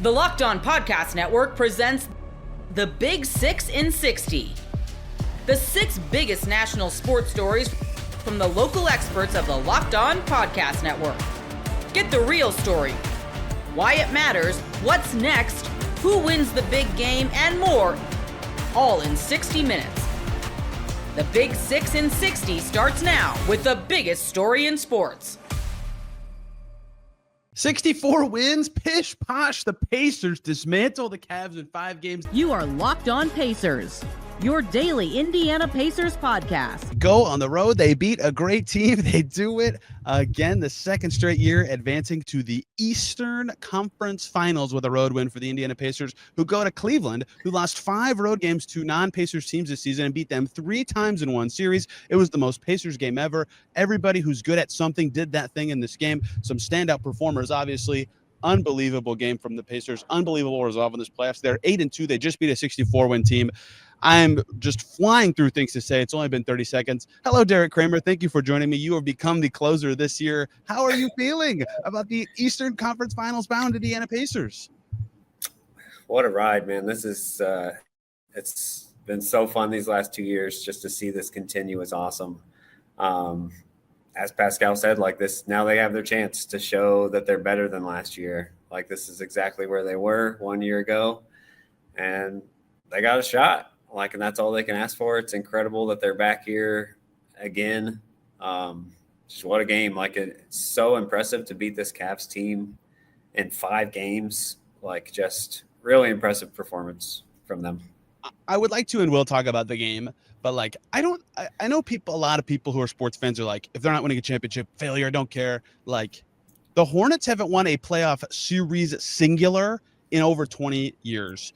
The Locked On Podcast Network presents The Big 6 in 60. The 6 biggest national sports stories from the local experts of the Locked On Podcast Network. Get the real story, why it matters, what's next, who wins the big game, and more, all in 60 minutes. The Big 6 in 60 starts now with the biggest story in sports. 64 wins, pish posh. The Pacers dismantle the Cavs in 5 games. You are Locked On Pacers, your daily Indiana Pacers podcast. Go on the road. They beat a great team. They do it again, the second straight year, advancing to the Eastern Conference Finals with a road win for the Indiana Pacers, who go to Cleveland, who lost 5 road games to non-Pacers teams this season and beat them 3 times in one series. It was the most Pacers game ever. Everybody who's good at something did that thing in this game. Some standout performers, obviously. Unbelievable game from the Pacers. Unbelievable resolve in this playoffs. They're 8-2. They just beat a 64-win team. I'm just flying through things to say. It's only been 30 seconds. Hello, Derek Kramer. Thank you for joining me. You have become the closer this year. How are you feeling about the Eastern Conference Finals bound Indiana Pacers? What a ride, man. This is it's been so fun these last 2 years. Just to see this continue is awesome. As Pascal said, like this, now they have their chance to show that they're better than last year. Like this is exactly where they were 1 year ago, and they got a shot. Like, and that's all they can ask for. It's incredible that they're back here again. Just what a game. Like, it's so impressive to beat this Cavs team in 5 games. Like, just really impressive performance from them. I would like to, and we'll talk about the game, but like, I know a lot of people who are sports fans are like, if they're not winning a championship, failure, I don't care. Like, the Hornets haven't won a playoff series singular in over 20 years.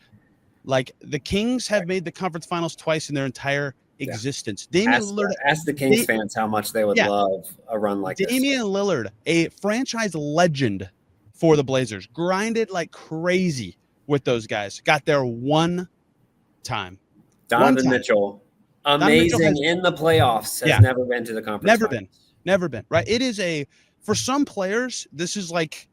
Like, the Kings have made the conference finals twice in their entire existence. Damian Lillard, ask the Kings fans how much they would love a run like this. Damian Lillard, a franchise legend for the Blazers, grinded like crazy with those guys. Got there one time. Donovan Mitchell, amazing in the playoffs, has never been to the conference finals. Never been. Right? It is for some players, this is like,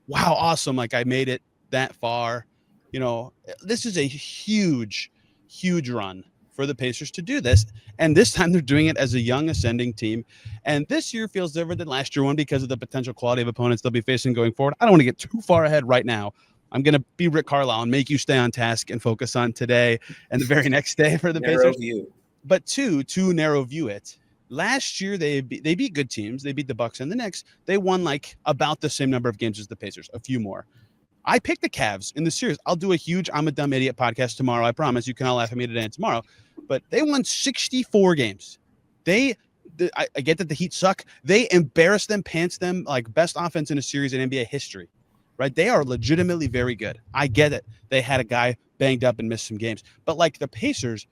wow, awesome. Like, I made it that far. You know, this is a huge, huge run for the Pacers to do this. And this time they're doing it as a young ascending team. And this year feels different than last year one because of the potential quality of opponents they'll be facing going forward. I don't want to get too far ahead right now. I'm going to be Rick Carlisle and make you stay on task and focus on today and the very next day for the Pacers. View. But to narrow view it, last year they beat good teams. They beat the Bucks, and the Knicks. They won like about the same number of games as the Pacers, a few more. I picked the Cavs in the series. I'll do a huge I'm a Dumb Idiot podcast tomorrow. I promise. You can all laugh at me today and tomorrow. But they won 64 games. I get that the Heat suck. They embarrassed them, pants them, like best offense in a series in NBA history. Right? They are legitimately very good. I get it. They had a guy banged up and missed some games. But like the Pacers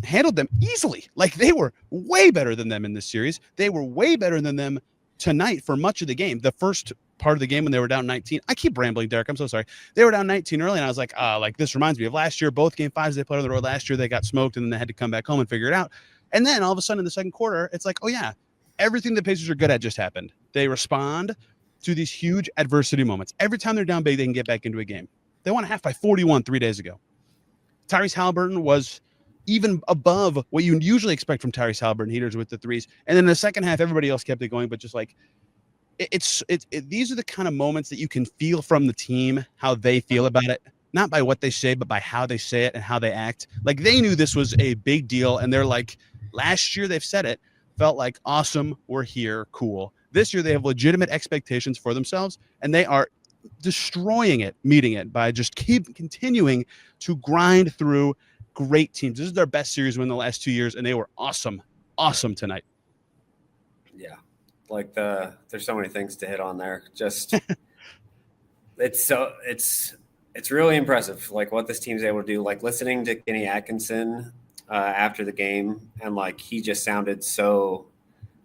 handled them easily. Like they were way better than them in this series. They were way better than them tonight for much of the game. The first part of the game when they were down 19. I keep rambling, Derek. I'm so sorry. They were down 19 early, and I was like, this reminds me of last year. Both game 5s they played on the road last year, they got smoked, and then they had to come back home and figure it out. And then all of a sudden in the second quarter, it's like, oh yeah, everything the Pacers are good at just happened. They respond to these huge adversity moments. Every time they're down big, they can get back into a game. They won a half by 41 3 days ago. Tyrese Halliburton was even above what you usually expect from Tyrese Halliburton heaters with the threes. And then in the second half, everybody else kept it going, but just like, these are the kind of moments that you can feel from the team, how they feel about it, not by what they say, but by how they say it and how they act. Like they knew this was a big deal. And they're like, last year they've said it, felt like awesome. We're here. Cool. This year they have legitimate expectations for themselves and they are destroying it, meeting it by just continuing to grind through great teams. This is their best series win in the last 2 years. And they were awesome tonight. Yeah. Like there's so many things to hit on there. Just it's really impressive. Like what this team's able to do. Like listening to Kenny Atkinson after the game, and like he just sounded so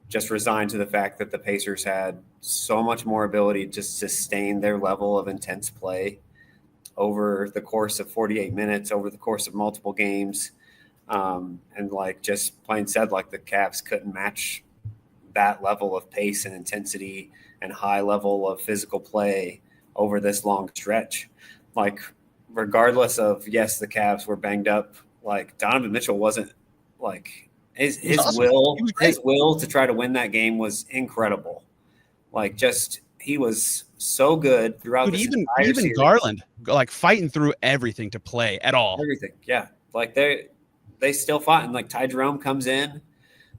just resigned to the fact that the Pacers had so much more ability to sustain their level of intense play over the course of 48 minutes, over the course of multiple games, and like just plain said, like the Cavs couldn't match that level of pace and intensity and high level of physical play over this long stretch. Like, regardless of, yes, the Cavs were banged up, like Donovan Mitchell wasn't like his awesome. will to try to win that game was incredible. Like, just he was so good throughout Dude, this even entire series. Garland, like fighting through everything to play at all. Everything, yeah. Like they still fought, and like Ty Jerome comes in,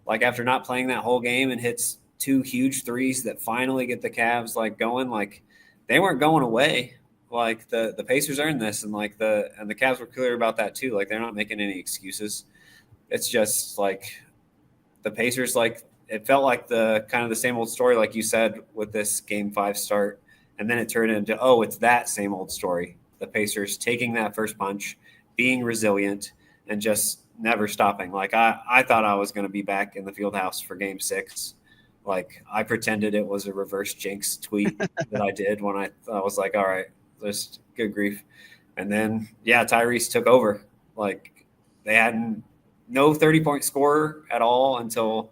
like after not playing that whole game, and hits 2 huge threes that finally get the Cavs like going. Like, they weren't going away. Like the Pacers earned this, and like the Cavs were clear about that too. Like, they're not making any excuses. It's just like the Pacers, like it felt like the kind of the same old story, like you said, with this Game 5 start, and then it turned into, oh, it's that same old story. The Pacers taking that first punch, being resilient, and just never stopping. Like, I thought I was going to be back in the field house for Game 6. Like, I pretended it was a reverse jinx tweet that I did when I was like, all right, just good grief. And then, yeah, Tyrese took over. Like, they hadn't no 30-point scorer at all until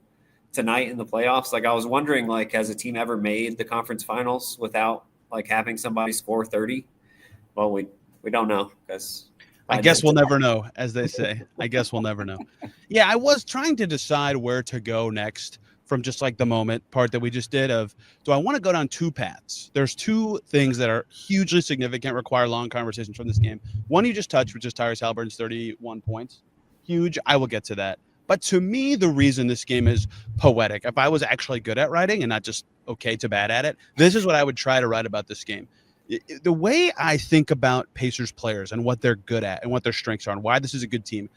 tonight in the playoffs. Like, I was wondering, like, has a team ever made the conference finals without like having somebody score 30? Well, we don't know, because I guess we'll never know, as they say. I guess we'll never know. Yeah, I was trying to decide where to go next from just like the moment part that we just did of, do I want to go down 2 paths? There's 2 things that are hugely significant, require long conversations from this game. One you just touched, which is Tyrese Halliburton's 31 points. Huge. I will get to that. But to me, the reason this game is poetic, if I was actually good at writing and not just okay to bad at it, this is what I would try to write about this game. The way I think about Pacers players and what they're good at and what their strengths are and why this is a good team,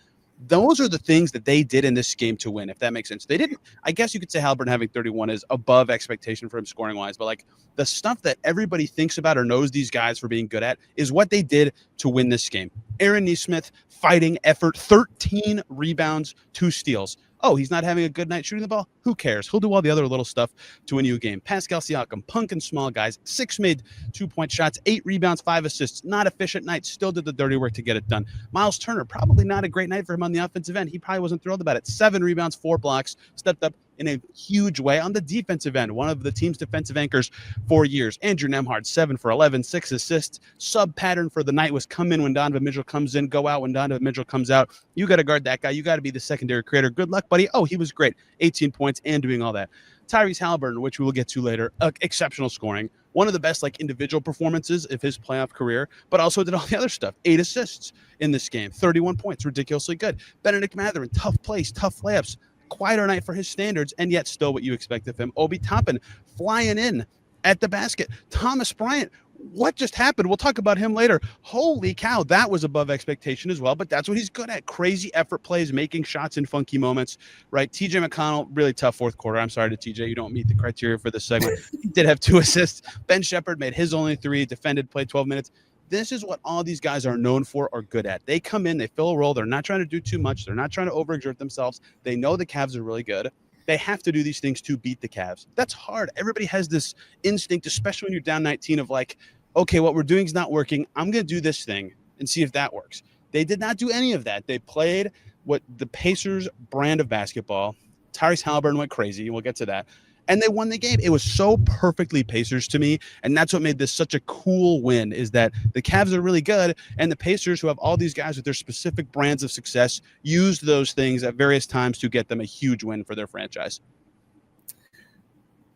those are the things that they did in this game to win, if that makes sense. They didn't, I guess you could say Halliburton having 31 is above expectation for him scoring wise, but like the stuff that everybody thinks about or knows these guys for being good at is what they did to win this game. Aaron Nesmith, fighting effort, 13 rebounds, 2 steals. Oh, he's not having a good night shooting the ball? Who cares? He'll do all the other little stuff to win you a game. Pascal Siakam, punk and small guys, 6 made 2-point shots, 8 rebounds, 5 assists. Not efficient night, still did the dirty work to get it done. Miles Turner, probably not a great night for him on the offensive end. He probably wasn't thrilled about it. 7 rebounds, 4 blocks, stepped up in a huge way on the defensive end, one of the team's defensive anchors for years. Andrew Nembhard, 7 for 11, 6 assists. Sub pattern for the night was come in when Donovan Mitchell comes in, go out when Donovan Mitchell comes out. You got to guard that guy. You got to be the secondary creator. Good luck, buddy. Oh, he was great. 18 points and doing all that. Tyrese Halliburton, which we will get to later, exceptional scoring. One of the best like individual performances of his playoff career, but also did all the other stuff. 8 assists in this game, 31 points, ridiculously good. Benedict Mathurin, tough plays, tough layups. Quieter night for his standards, and yet still what you expect of him. Obi Toppin flying in at the basket. Thomas Bryant, what just happened? We'll talk about him later. Holy cow, that was above expectation as well, but that's what he's good at. Crazy effort plays, making shots in funky moments, right? TJ McConnell, really tough fourth quarter. I'm sorry to TJ, you don't meet the criteria for this segment. He did have 2 assists. Ben Shepherd made his only 3, defended, played 12 minutes. This is what all these guys are known for or good at. They come in, they fill a role. They're not trying to do too much. They're not trying to overexert themselves. They know the Cavs are really good. They have to do these things to beat the Cavs. That's hard. Everybody has this instinct, especially when you're down 19, of like, okay, what we're doing is not working. I'm going to do this thing and see if that works. They did not do any of that. They played what the Pacers brand of basketball. Tyrese Halliburton went crazy. We'll get to that. And they won the game. It was so perfectly Pacers to me, and that's what made this such a cool win, is that the Cavs are really good, and the Pacers, who have all these guys with their specific brands of success, used those things at various times to get them a huge win for their franchise.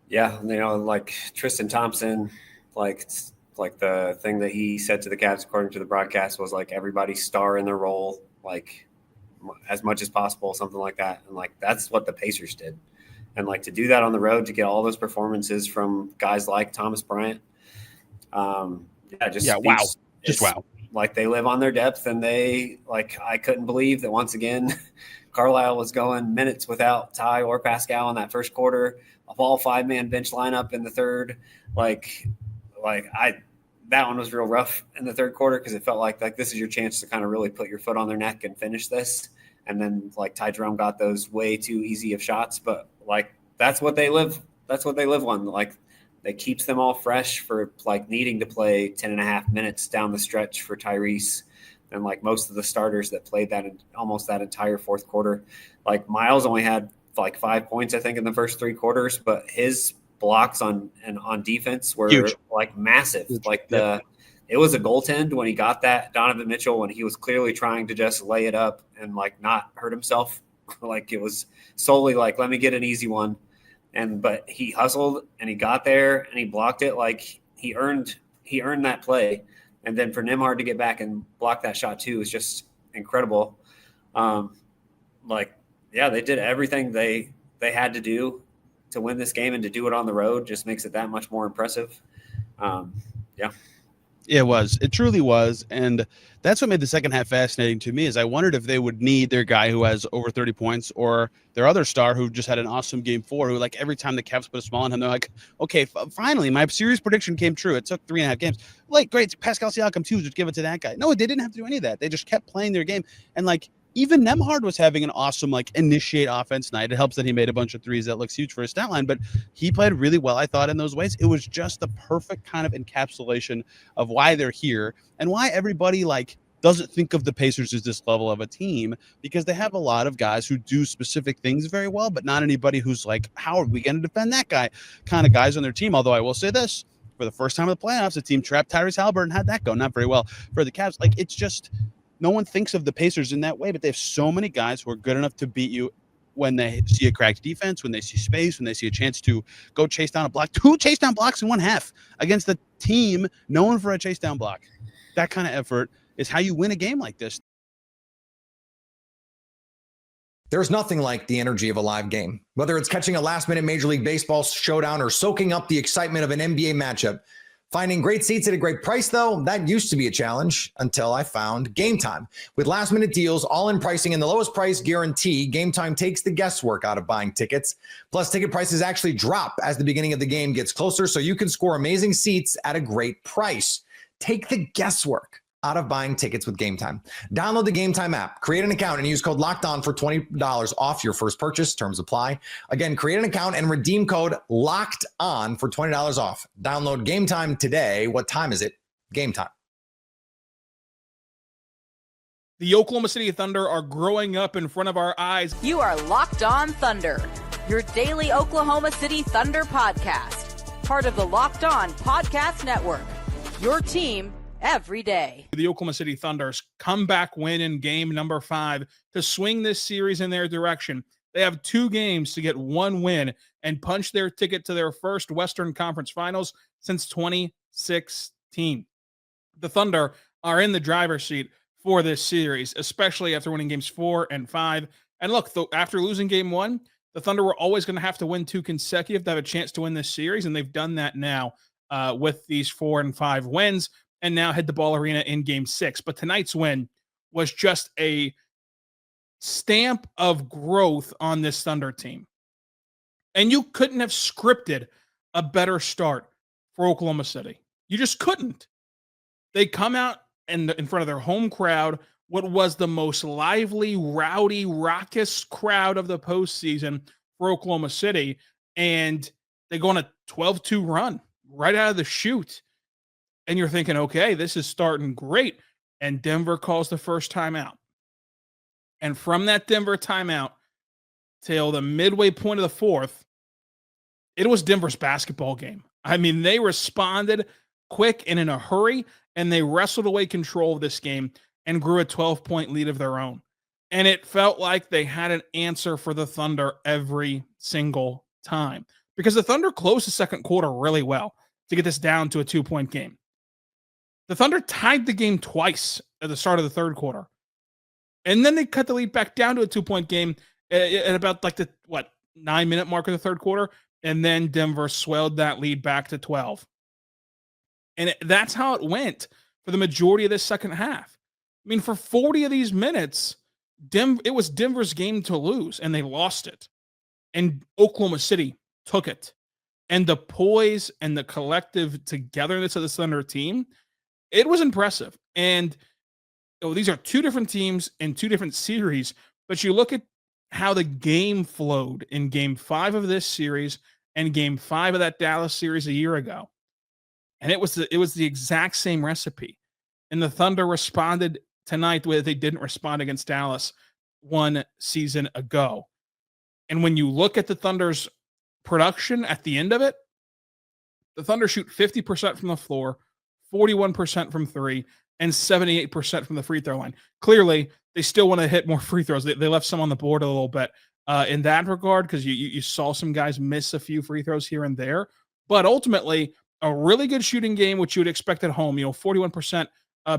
Yeah, like Tristan Thompson, like the thing that he said to the Cavs, according to the broadcast, was like everybody star in their role, like as much as possible, something like that. And like that's what the Pacers did. And like to do that on the road, to get all those performances from guys like Thomas Bryant, wow. Like they live on their depth, and they like, I couldn't believe that once again, Carlisle was going minutes without Ty or Pascal in that first quarter, of all 5-man bench lineup in the third. That one was real rough in the third quarter, because it felt like this is your chance to kind of really put your foot on their neck and finish this. And then like Ty Jerome got those way too easy of shots, but like that's what they live on. Like that keeps them all fresh for like needing to play 10.5 minutes down the stretch for Tyrese. And like most of the starters that played that almost that entire fourth quarter, like Miles only had like 5 points, I think, in the first 3 quarters, but his blocks on defense were Huge. like massive. Huge. Like it was a goaltend when he got that, Donovan Mitchell, when he was clearly trying to just lay it up and like not hurt himself. Like it was solely like, let me get an easy one. But he hustled and he got there and he blocked it. Like he earned that play. And then for Nembhard to get back and block that shot too is just incredible. They did everything they had to do to win this game, and to do it on the road just makes it that much more impressive. It was. It truly was. And that's what made the second half fascinating to me, is I wondered if they would need their guy who has over 30 points or their other star who just had an awesome game 4, who like every time the Cavs put a smile on him, they're like, okay, finally, my series prediction came true. It took 3.5 games. Like, great, Pascal Siakam too, just give it to that guy. No, they didn't have to do any of that. They just kept playing their game. And like, even Nembhard was having an awesome like initiate offense night. It helps that he made a bunch of threes that looks huge for his stat line, but he played really well, I thought, in those ways. It was just the perfect kind of encapsulation of why they're here and why everybody like doesn't think of the Pacers as this level of a team, because they have a lot of guys who do specific things very well, but not anybody who's like, how are we going to defend that guy kind of guys on their team. Although I will say this, for the first time in the playoffs, the team trapped Tyrese Haliburton, had that go not very well for the Cavs. Like, it's just, no one thinks of the Pacers in that way, but they have so many guys who are good enough to beat you when they see a cracked defense, when they see space, when they see a chance to go chase down a block. 2 chase down blocks in one half against the team known for a chase down block. That kind of effort is how you win a game like this. There's nothing like the energy of a live game. Whether it's catching a last-minute Major League Baseball showdown or soaking up the excitement of an NBA matchup, finding great seats at a great price, though, that used to be a challenge until I found Gametime. With last-minute deals, all-in pricing, and the lowest price guarantee, Gametime takes the guesswork out of buying tickets. Plus, ticket prices actually drop as the beginning of the game gets closer, so you can score amazing seats at a great price. Take the guesswork out of buying tickets with Gametime. Download the Gametime app, create an account, and use code LOCKEDON for $20 off your first purchase. Terms apply. Again, create an account and redeem code LOCKEDON for $20 off. Download Gametime today. What time is it? Gametime. The Oklahoma City Thunder are growing up in front of our eyes. You are Locked On Thunder, your daily Oklahoma City Thunder podcast. Part of the Locked On Podcast Network, your team every day. The Oklahoma City Thunder's comeback win in game number 5 to swing this series in their direction. They have 2 games to get 1 win and punch their ticket to their first Western Conference Finals since 2016. The Thunder are in the driver's seat for this series, especially after winning games 4 and 5. And look, after losing game 1, the Thunder were always going to have to win 2 consecutive to have a chance to win this series, and they've done that now with these 4 and 5 wins. And now head to Ball Arena in game 6. But tonight's win was just a stamp of growth on this Thunder team. And you couldn't have scripted a better start for Oklahoma City. You just couldn't. They come out in front of their home crowd, what was the most lively, rowdy, raucous crowd of the postseason for Oklahoma City, and they go on a 12-2 run right out of the chute. And you're thinking, okay, this is starting great. And Denver calls the first timeout. And from that Denver timeout till the midway point of the 4th, it was Denver's basketball game. I mean, they responded quick and in a hurry, and they wrestled away control of this game and grew a 12-point lead of their own. And it felt like they had an answer for the Thunder every single time, because the Thunder closed the second quarter really well to get this down to a 2-point game. The Thunder tied the game twice at the start of the third quarter. And then they cut the lead back down to a 2-point game at about like the 9-minute mark of the third quarter. And then Denver swelled that lead back to 12. And that's how it went for the majority of this second half. I mean, for 40 of these minutes, it was Denver's game to lose, and they lost it. And Oklahoma City took it. And the poise and the collective togetherness of this Thunder team, it was impressive. And these are 2 different teams in 2 different series, but you look at how the game flowed in game 5 of this series and game 5 of that Dallas series a year ago. And it was the exact same recipe. And the Thunder responded tonight the way they didn't respond against Dallas 1 season ago. And when you look at the Thunder's production at the end of it, The Thunder shoot 50% from the floor, 41% from three, and 78% from the free throw line. Clearly, they still want to hit more free throws. They left some on the board a little bit in that regard, because you saw some guys miss a few free throws here and there. But ultimately, a really good shooting game, which you would expect at home, 41%,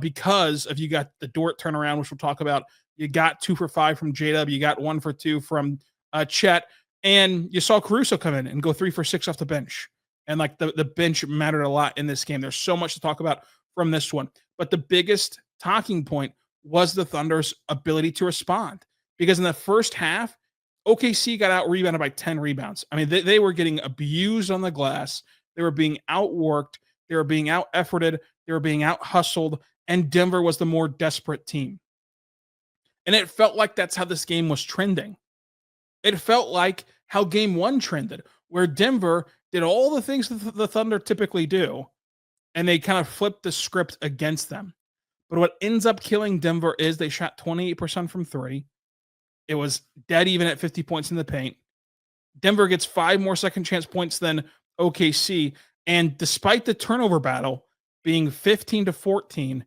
because of you got the Dort turnaround, which we'll talk about. You got 2 for 5 from J-Dub. You got 1 for 2 from Chet. And you saw Caruso come in and go 3 for 6 off the bench. And like the bench mattered a lot in this game. There's so much to talk about from this one. But the biggest talking point was the Thunder's ability to respond. Because in the first half, OKC got out rebounded by 10 rebounds. I mean, they were getting abused on the glass. They were being outworked. They were being out efforted. They were being out hustled. And Denver was the more desperate team. And it felt like that's how this game was trending. It felt like how game one trended, where Denver did all the things that the Thunder typically do, and they kind of flipped the script against them. But what ends up killing Denver is they shot 28% from three. It was dead even at 50 points in the paint. Denver gets 5 more second chance points than OKC. And despite the turnover battle being 15-14,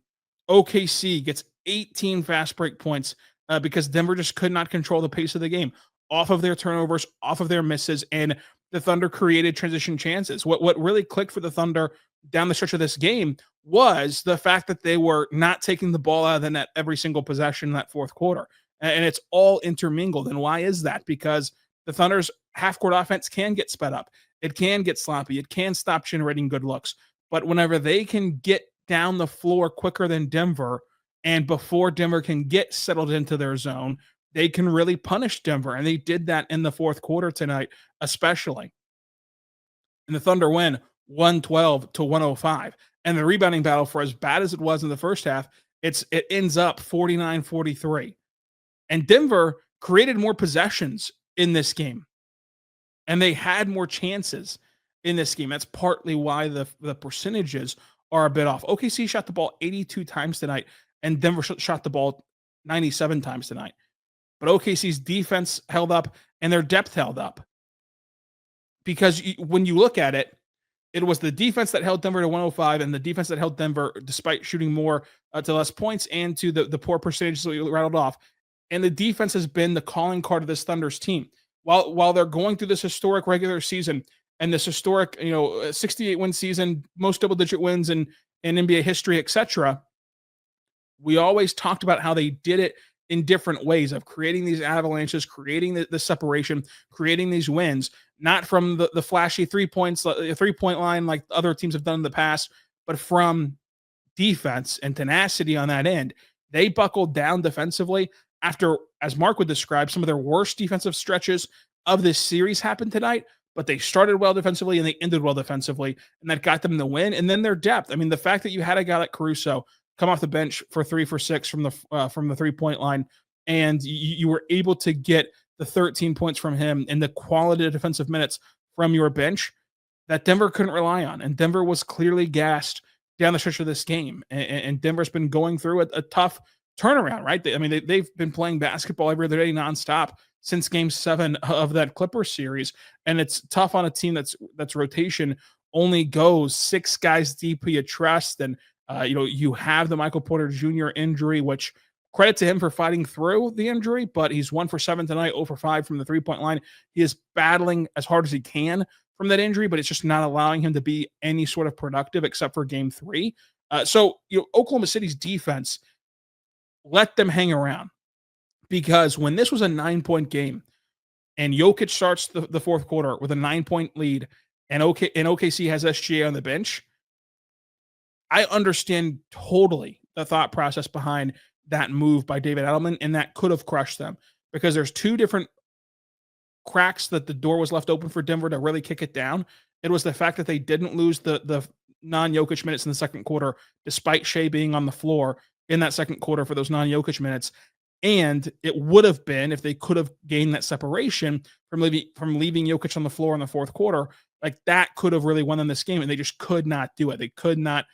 OKC gets 18 fast break points because Denver just could not control the pace of the game off of their turnovers, off of their misses, and the Thunder created transition chances. What really clicked for the Thunder down the stretch of this game was the fact that they were not taking the ball out of the net every single possession in that fourth quarter. And it's all intermingled. And why is that? Because the Thunder's half-court offense can get sped up. It can get sloppy. It can stop generating good looks. But whenever they can get down the floor quicker than Denver, and before Denver can get settled into their zone, they can really punish Denver. And they did that in the fourth quarter tonight, especially. And the Thunder win 112-105. And the rebounding battle, for as bad as it was in the first half, it ends up 49-43. And Denver created more possessions in this game. And they had more chances in this game. That's partly why the percentages are a bit off. OKC shot the ball 82 times tonight, and Denver shot the ball 97 times tonight. But OKC's defense held up, and their depth held up. Because when you look at it, it was the defense that held Denver to 105, and the defense that held Denver, despite shooting more, to less points, and to the poor percentages that we rattled off. And the defense has been the calling card of this Thunder's team. While they're going through this historic regular season and this historic, 68-win season, most double-digit wins in NBA history, etc., we always talked about how they did it in different ways of creating these avalanches, creating the separation, creating these wins, not from the flashy 3 points, the 3-point line like other teams have done in the past, but from defense and tenacity on that end. They buckled down defensively after, as Mark would describe, some of their worst defensive stretches of this series happened tonight, but they started well defensively and they ended well defensively, and that got them the win. And then their depth. I mean, the fact that you had a guy like Caruso come off the bench for 3 for 6 from the 3-point line, and you were able to get the 13 points from him and the quality of defensive minutes from your bench that Denver couldn't rely on. And Denver was clearly gassed down the stretch of this game. And Denver's been going through a tough turnaround, right? They've been playing basketball every other day nonstop since Game 7 of that Clippers series, and it's tough on a team that's rotation only goes 6 guys deep who you trust, and you have the Michael Porter Jr. injury, which credit to him for fighting through the injury, but he's 1 for 7 tonight, 0 for 5 from the 3-point line. He is battling as hard as he can from that injury, but it's just not allowing him to be any sort of productive except for Game 3. So Oklahoma City's defense let them hang around, because when this was a 9-point game and Jokic starts the fourth quarter with a 9-point lead and OKC has SGA on the bench, I understand totally the thought process behind that move by David Edelman, and that could have crushed them, because there's 2 different cracks that the door was left open for Denver to really kick it down. It was the fact that they didn't lose the non-Jokic minutes in the second quarter, despite Shea being on the floor in that second quarter for those non-Jokic minutes. And it would have been, if they could have gained that separation from leaving Jokic on the floor in the fourth quarter, like that could have really won them this game, and they just could not do it. They could not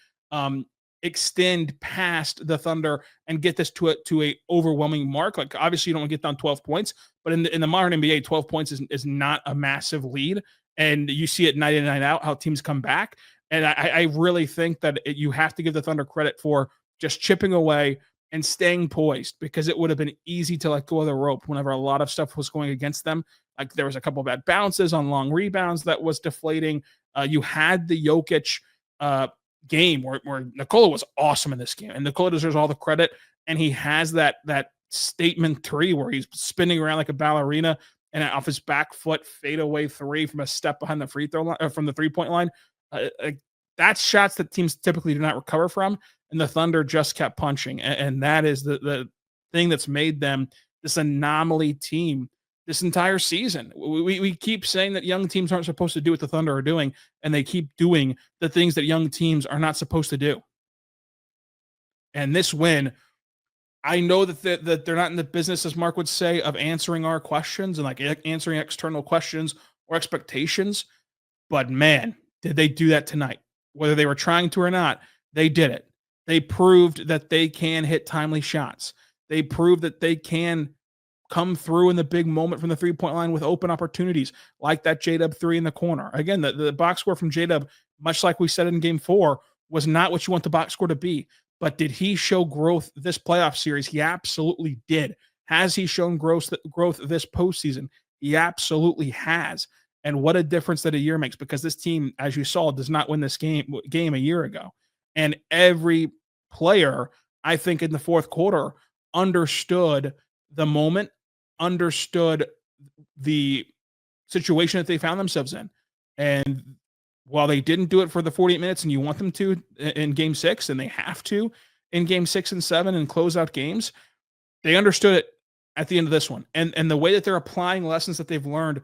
extend past the Thunder and get this to a overwhelming mark. Like, obviously you don't want to get down 12 points, but in the modern NBA, 12 points is not a massive lead. And you see it night in and night out how teams come back. And I really think that you have to give the Thunder credit for just chipping away and staying poised, because it would have been easy to let go of the rope whenever a lot of stuff was going against them. Like there was a couple of bad bounces on long rebounds that was deflating. You had the Jokic game where Nikola was awesome in this game, and Nikola deserves all the credit. And he has that statement three where he's spinning around like a ballerina and off his back foot fadeaway three from a step behind the free throw line, from the 3-point line. That's shots that teams typically do not recover from, and the Thunder just kept punching, and that is the thing that's made them this anomaly team this entire season. We keep saying that young teams aren't supposed to do what the Thunder are doing, and they keep doing the things that young teams are not supposed to do. And this win, I know that they're not in the business, as Mark would say, of answering our questions and like answering external questions or expectations, but man, did they do that tonight? Whether they were trying to or not, they did it. They proved that they can hit timely shots. They proved that they can come through in the big moment from the 3-point line with open opportunities, like that J-Dub 3 in the corner. Again, the box score from J-Dub, much like we said in Game 4, was not what you want the box score to be. But did he show growth this playoff series? He absolutely did. Has he shown growth this postseason? He absolutely has. And what a difference that a year makes, because this team, as you saw, does not win this game a year ago. And every player, I think, in the fourth quarter understood the moment, understood the situation that they found themselves in. And while they didn't do it for the 48 minutes, and you want them to in Game 6, and they have to in Game 6 and 7 and close out games, they understood it at the end of this one. And the way that they're applying lessons that they've learned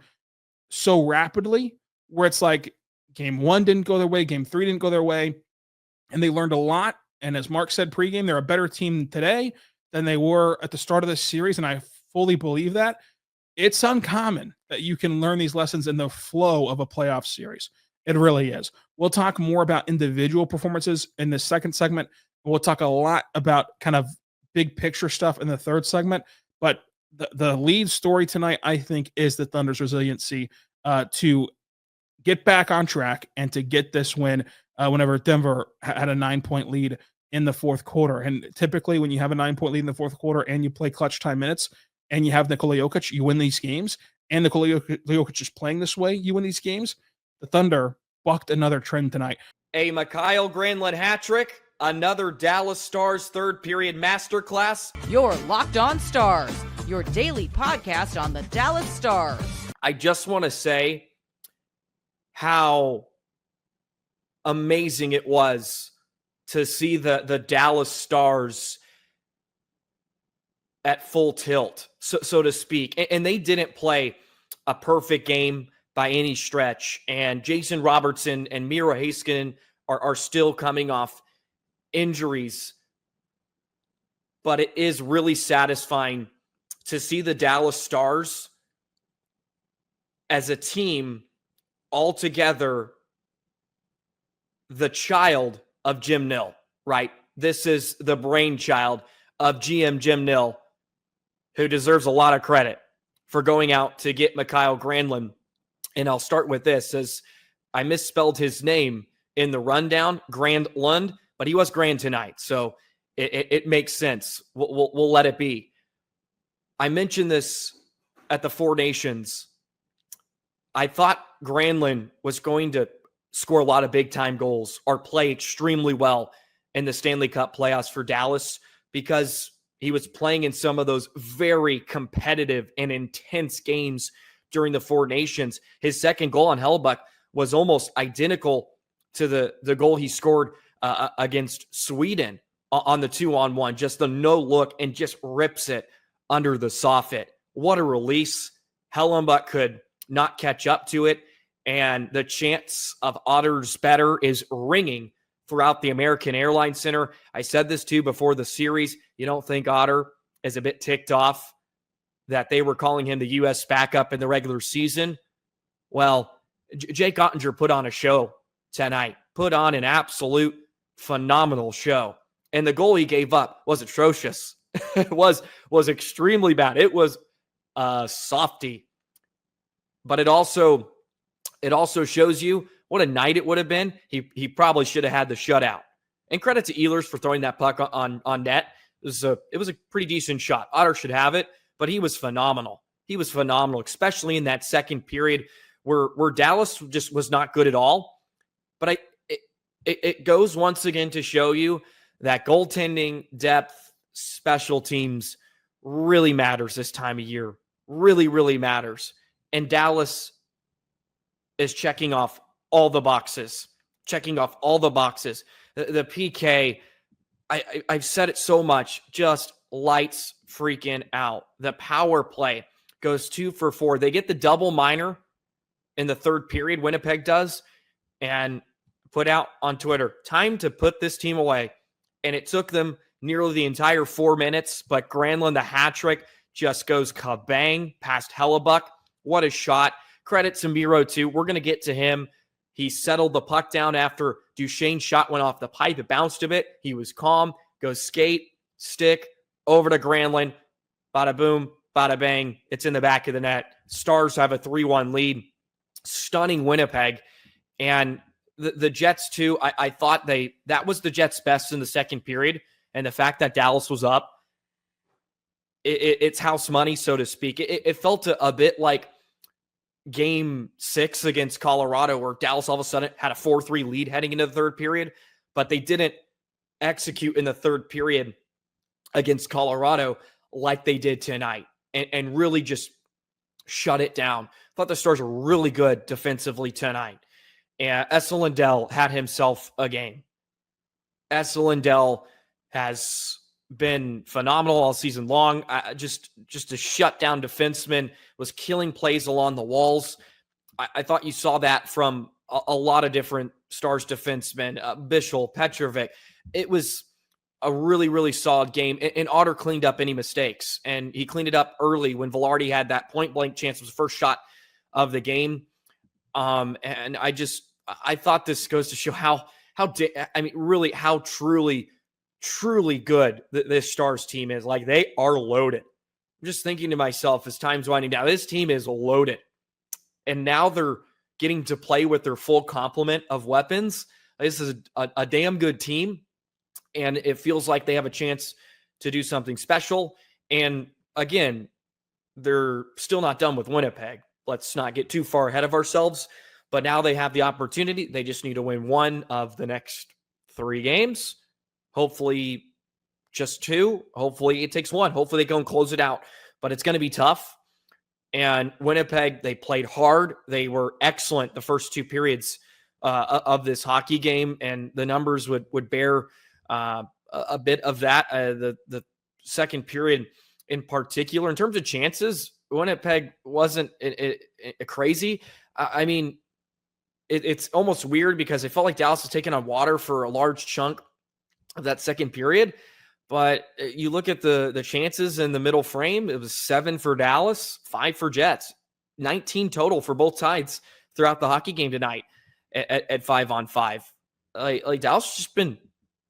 so rapidly, where it's like Game 1 didn't go their way, Game 3 didn't go their way, and they learned a lot. And as Mark said pregame, they're a better team today than they were at the start of this series, and I fully believe that. It's uncommon that you can learn these lessons in the flow of a playoff series. It really is. We'll talk more about individual performances in the second segment. We'll talk a lot about kind of big picture stuff in the third segment, but the lead story tonight, I think, is the Thunder's resiliency to get back on track and to get this win whenever Denver had a 9-point lead in the fourth quarter. And typically when you have a 9-point lead in the fourth quarter and you play clutch time minutes and you have Nikola Jokic, you win these games. And Nikola Jokic is playing this way, you win these games. The Thunder bucked another trend tonight. A Mikhail Granlund hat trick, another Dallas Stars third period masterclass. Your Locked On Stars, your daily podcast on the Dallas Stars. I just want to say how amazing it was to see the Dallas Stars at full tilt, so to speak. And they didn't play a perfect game by any stretch. And Jason Robertson and Miro Heiskanen are still coming off injuries. But it is really satisfying to see the Dallas Stars as a team all together, the child of Jim Nill, right? This is the brainchild of GM Jim Nill, who deserves a lot of credit for going out to get Mikhail Granlund. And I'll start with this, as I misspelled his name in the rundown, Granlund, but he was Grand tonight, so it makes sense. We'll let it be. I mentioned this at the Four Nations. I thought Granlund was going to score a lot of big-time goals or play extremely well in the Stanley Cup playoffs for Dallas, because he was playing in some of those very competitive and intense games during the Four Nations. His second goal on Hellebuyck was almost identical to the goal he scored against Sweden on the 2-on-1. Just the no look, and just rips it under the soffit. What a release. Hellebuyck could not catch up to it, and the chants of Otter's better is ringing throughout the American Airlines Center. I said this too before the series. You don't think Otter is a bit ticked off that they were calling him the U.S. backup in the regular season? Well, Jake Ottinger put on a show tonight, put on an absolute phenomenal show. And the goal he gave up was atrocious. It was extremely bad. It was softy. But it also It also shows you what a night it would have been. He probably should have had the shutout. And credit to Ehlers for throwing that puck on net. It was a pretty decent shot. Otter should have it, but he was phenomenal. He was phenomenal, especially in that second period where Dallas just was not good at all. But it goes once again to show you that goaltending, depth, special teams really matters this time of year. Really, really matters. And Dallas is checking off all the boxes. The PK, I've said it so much, just lights freaking out. The power play goes 2 for 4. They get the double minor in the third period, Winnipeg does, and put out on Twitter, time to put this team away. And it took them nearly the entire 4 minutes, but Granlund, the hat trick, just goes kabang past Hellebuck. What a shot. Credit to Miro, too. We're going to get to him. He settled the puck down after Duchesne's shot went off the pipe. It bounced a bit. He was calm. Goes skate, stick, over to Granlund. Bada boom, bada bang. It's in the back of the net. Stars have a 3-1 lead. Stunning Winnipeg. And the Jets, too, I thought that was the Jets' best in the second period. And the fact that Dallas was up, it's house money, so to speak. It felt a bit like Game 6 against Colorado, where Dallas all of a sudden had a 4-3 lead heading into the third period, but they didn't execute in the third period against Colorado like they did tonight and really just shut it down. Thought the Stars were really good defensively tonight. And Esa Lindell had himself a game. Esa Lindell has been phenomenal all season long. Just a shutdown defenseman, was killing plays along the walls. I thought you saw that from a lot of different Stars defensemen, Bichel, Petrovic. It was a really, really solid game. And Otter cleaned up any mistakes. And he cleaned it up early when Velarde had that point-blank chance. It was the first shot of the game. And I thought this goes to show how truly good this Stars team is. Like, they are loaded. I'm just thinking to myself as time's winding down, this team is loaded. And now they're getting to play with their full complement of weapons. This is a damn good team. And it feels like they have a chance to do something special. And again, they're still not done with Winnipeg. Let's not get too far ahead of ourselves. But now they have the opportunity. They just need to win one of the next 3 games. Hopefully just 2. Hopefully it takes 1. Hopefully they go and close it out. But it's going to be tough. And Winnipeg, they played hard. They were excellent the first 2 periods of this hockey game. And the numbers would bear a bit of that. The second period in particular. In terms of chances, Winnipeg wasn't crazy. I mean, it's almost weird because it felt like Dallas was taking on water for a large chunk of that second period. But you look at the chances in the middle frame, it was 7 for Dallas, 5 for Jets, 19 total for both sides throughout the hockey game tonight at 5-on-5. Like Dallas has just been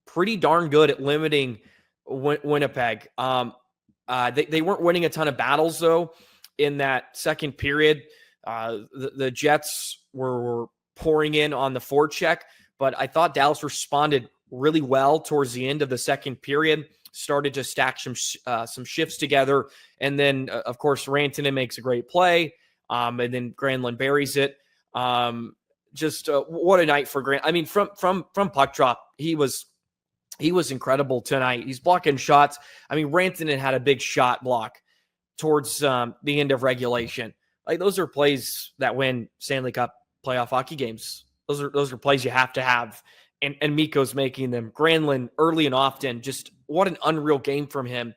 pretty darn good at limiting Winnipeg. They weren't winning a ton of battles, though, in that second period. The Jets were pouring in on the forecheck, but I thought Dallas responded really well towards the end of the second period, started to stack some shifts together. And then, of course, Rantanen makes a great play, and then Granlund buries it. What a night for Grant. I mean, from puck drop, he was incredible tonight. He's blocking shots. I mean, Rantanen had a big shot block towards the end of regulation. Like, those are plays that win Stanley Cup playoff hockey games. Those are plays you have to have. And Mikko's making them. Granlund early and often, just what an unreal game from him.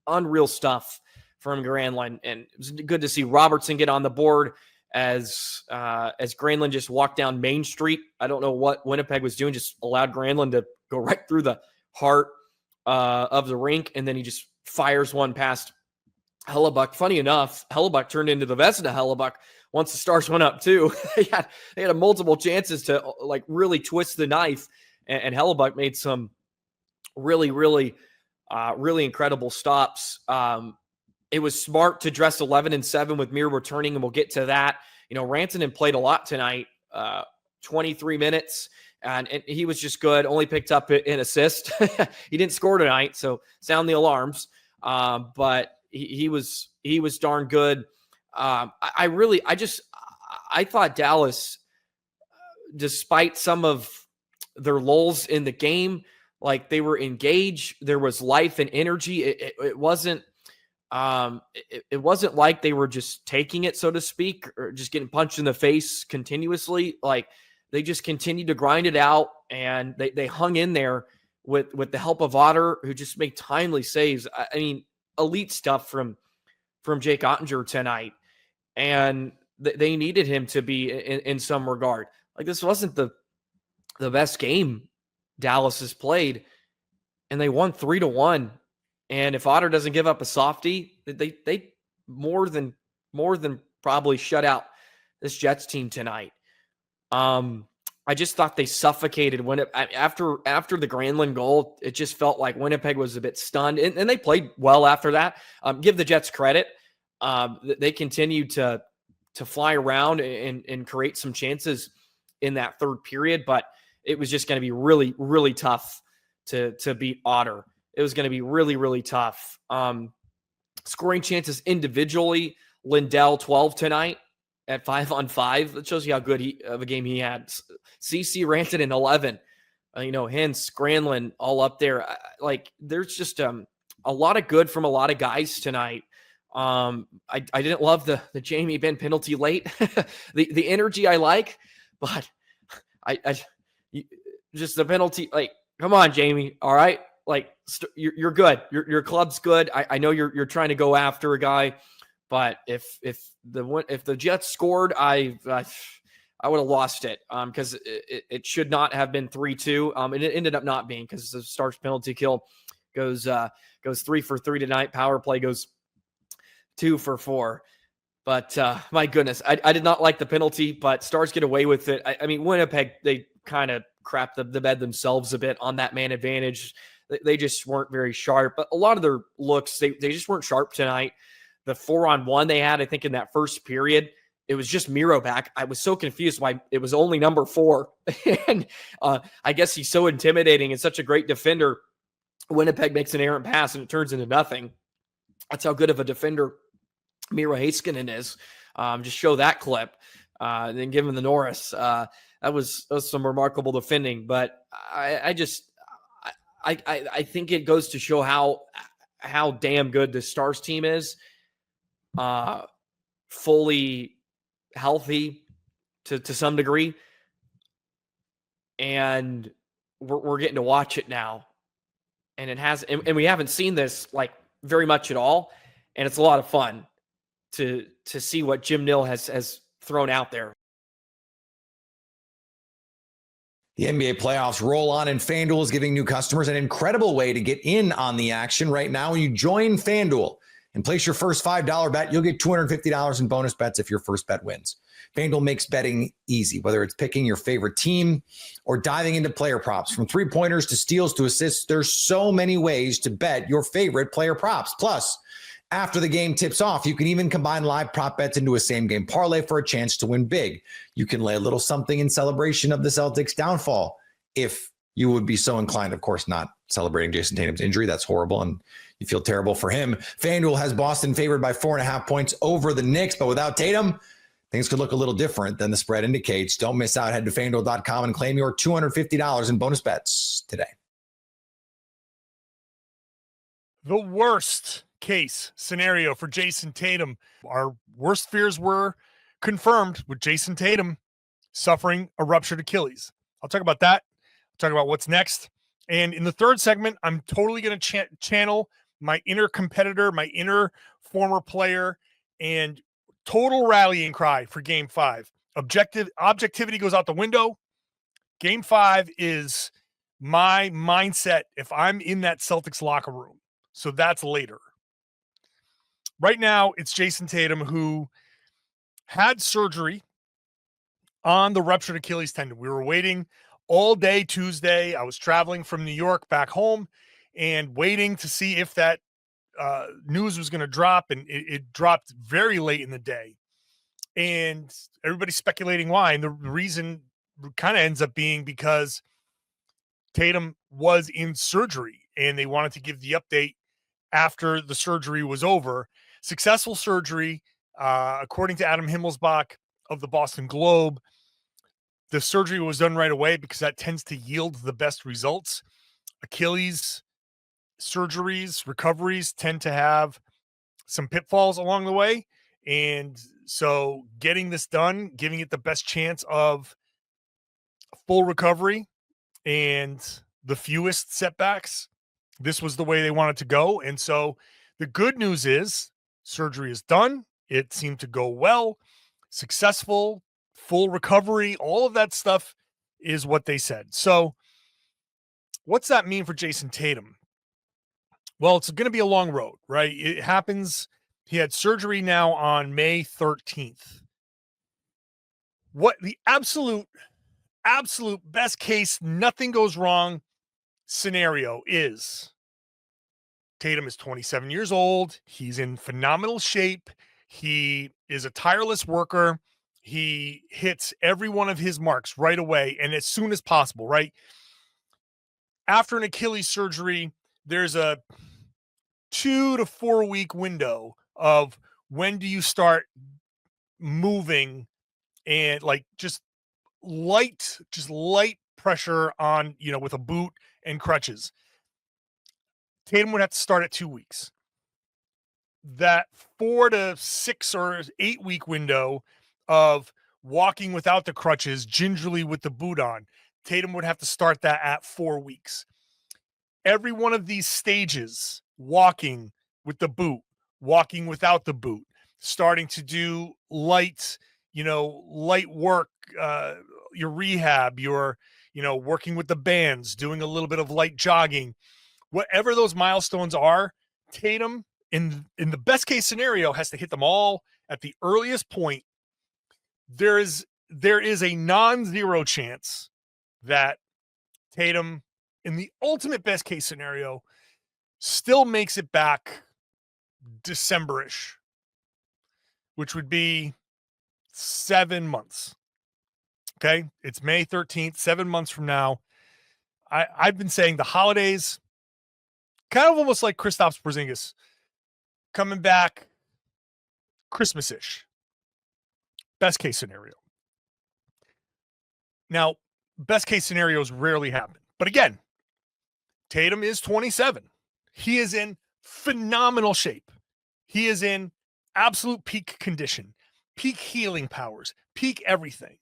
Unreal stuff from Granlund. And it was good to see Robertson get on the board as Granlund just walked down Main Street. I don't know what Winnipeg was doing, just allowed Granlund to go right through the heart of the rink, and then he just fires one past Hellebuck. Funny enough, Hellebuck turned into the Vezina Hellebuck once the Stars went up too. they had multiple chances to like really twist the knife, and Hellebuck made some really incredible stops. It was smart to dress 11-7 with Mir returning, and we'll get to that Rantanen played a lot tonight, 23 minutes, and he was just good. Only picked up an assist. He didn't score tonight, so sound the alarms. But he was darn good. I thought Dallas, despite some of their lulls in the game, like they were engaged. There was life and energy. It wasn't like they were just taking it, so to speak, or just getting punched in the face continuously. Like they just continued to grind it out, and they hung in there with the help of Otter, who just made timely saves. I mean, elite stuff from Jake Ottinger tonight, and they needed him to be in some regard. Like this wasn't the best game Dallas has played, and they won 3-1. And if Otter doesn't give up a softie, they more than probably shut out this Jets team tonight. I just thought they suffocated after the Granlund goal. It just felt like Winnipeg was a bit stunned, and they played well after that. Give the Jets credit. They continued to fly around and create some chances in that third period, but it was just going to be really, really tough to beat Otter. It was going to be really, really tough. Scoring chances individually, Lindell 12 tonight at 5-on-5. That shows you how good of a game he had. CC Rantanen 11. Hintz, Granlund all up there. There's just a lot of good from a lot of guys tonight. I didn't love the Jamie Benn penalty late. the energy I like, but just the penalty. Like, come on, Jamie. All right. Like you're good. Your club's good. I know you're trying to go after a guy, but if the Jets scored, I would have lost it because it should not have been 3-2. And it ended up not being because the Stars penalty kill goes 3 for 3 tonight. Power play goes 2 for 4. But my goodness, I did not like the penalty, but Stars get away with it. I mean, Winnipeg, they kind of crapped the bed themselves a bit on that man advantage. They just weren't very sharp. But a lot of their looks, they just weren't sharp tonight. The 4-on-1 they had, I think, in that first period, it was just Miro back. I was so confused why it was only number 4. And I guess he's so intimidating and such a great defender. Winnipeg makes an errant pass and it turns into nothing. That's how good of a defender Miro Heiskanen is. Just show that clip. Then give him the Norris. That was some remarkable defending. But I think it goes to show how damn good the Stars team is. Fully healthy to some degree. And we're getting to watch it now. And it has, and we haven't seen this like very much at all. And it's a lot of fun to see what Jim Nill has thrown out there. The NBA playoffs roll on, and FanDuel is giving new customers an incredible way to get in on the action right now. When you join FanDuel and place your first $5 bet, you'll get $250 in bonus bets if your first bet wins. FanDuel makes betting easy, whether it's picking your favorite team or diving into player props. From three-pointers to steals to assists, there's so many ways to bet your favorite player props. Plus, after the game tips off, you can even combine live prop bets into a same-game parlay for a chance to win big. You can lay a little something in celebration of the Celtics' downfall, if you would be so inclined. Of course, not celebrating Jayson Tatum's injury. That's horrible, and you feel terrible for him. FanDuel has Boston favored by 4.5 points over the Knicks, but without Tatum, things could look a little different than the spread indicates. Don't miss out. Head to FanDuel.com and claim your $250 in bonus bets today. The worst case scenario for Jayson Tatum. Our worst fears were confirmed with Jayson Tatum suffering a ruptured Achilles. I'll talk about that. I'll talk about what's next. And in the third segment, I'm totally going to channel my inner competitor, my inner former player, and total rallying cry for Game 5. Objectivity goes out the window. Game 5 is my mindset if I'm in that Celtics locker room. So that's later. Right now, it's Jayson Tatum, who had surgery on the ruptured Achilles tendon. We were waiting all day Tuesday. I was traveling from New York back home and waiting to see if that news was going to drop, and it dropped very late in the day. And everybody's speculating why. And the reason kind of ends up being because Tatum was in surgery and they wanted to give the update after the surgery was over. Successful surgery, according to Adam Himmelsbach of the Boston Globe. The surgery was done right away because that tends to yield the best results. Achilles surgeries, recoveries tend to have some pitfalls along the way. And so getting this done, giving it the best chance of full recovery and the fewest setbacks, this was the way they wanted to go. And so the good news is surgery is done. It seemed to go well, successful, full recovery, all of that stuff is what they said. So what's that mean for Jayson Tatum? Well, it's going to be a long road, right? It happens. He had surgery now on May 13th. What the absolute best case, nothing goes wrong scenario is Tatum is 27 years old. He's in phenomenal shape. He is a tireless worker. He hits every one of his marks right away and as soon as possible, right? After an Achilles surgery, there's a 2 to 4 week window of when do you start moving and like just light pressure on, with a boot and crutches. Tatum would have to start at 2 weeks. That 4 to 6 or 8 week window of walking without the crutches, gingerly with the boot on, Tatum would have to start that at 4 weeks. Every one of these stages, walking with the boot, walking without the boot, starting to do light work, your rehab, your, working with the bands, doing a little bit of light jogging, whatever those milestones are, Tatum in the best case scenario has to hit them all at the earliest point. There is a non-zero chance that Tatum, in the ultimate best case scenario, still makes it back December-ish, which would be 7 months. Okay. It's May 13th, 7 months from now. I've been saying the holidays, kind of almost like Kristaps Porzingis coming back Christmas-ish. Best case scenario. Now, best case scenarios rarely happen. But again, Tatum is 27. He is in phenomenal shape. He is in absolute peak condition, peak healing powers, peak everything.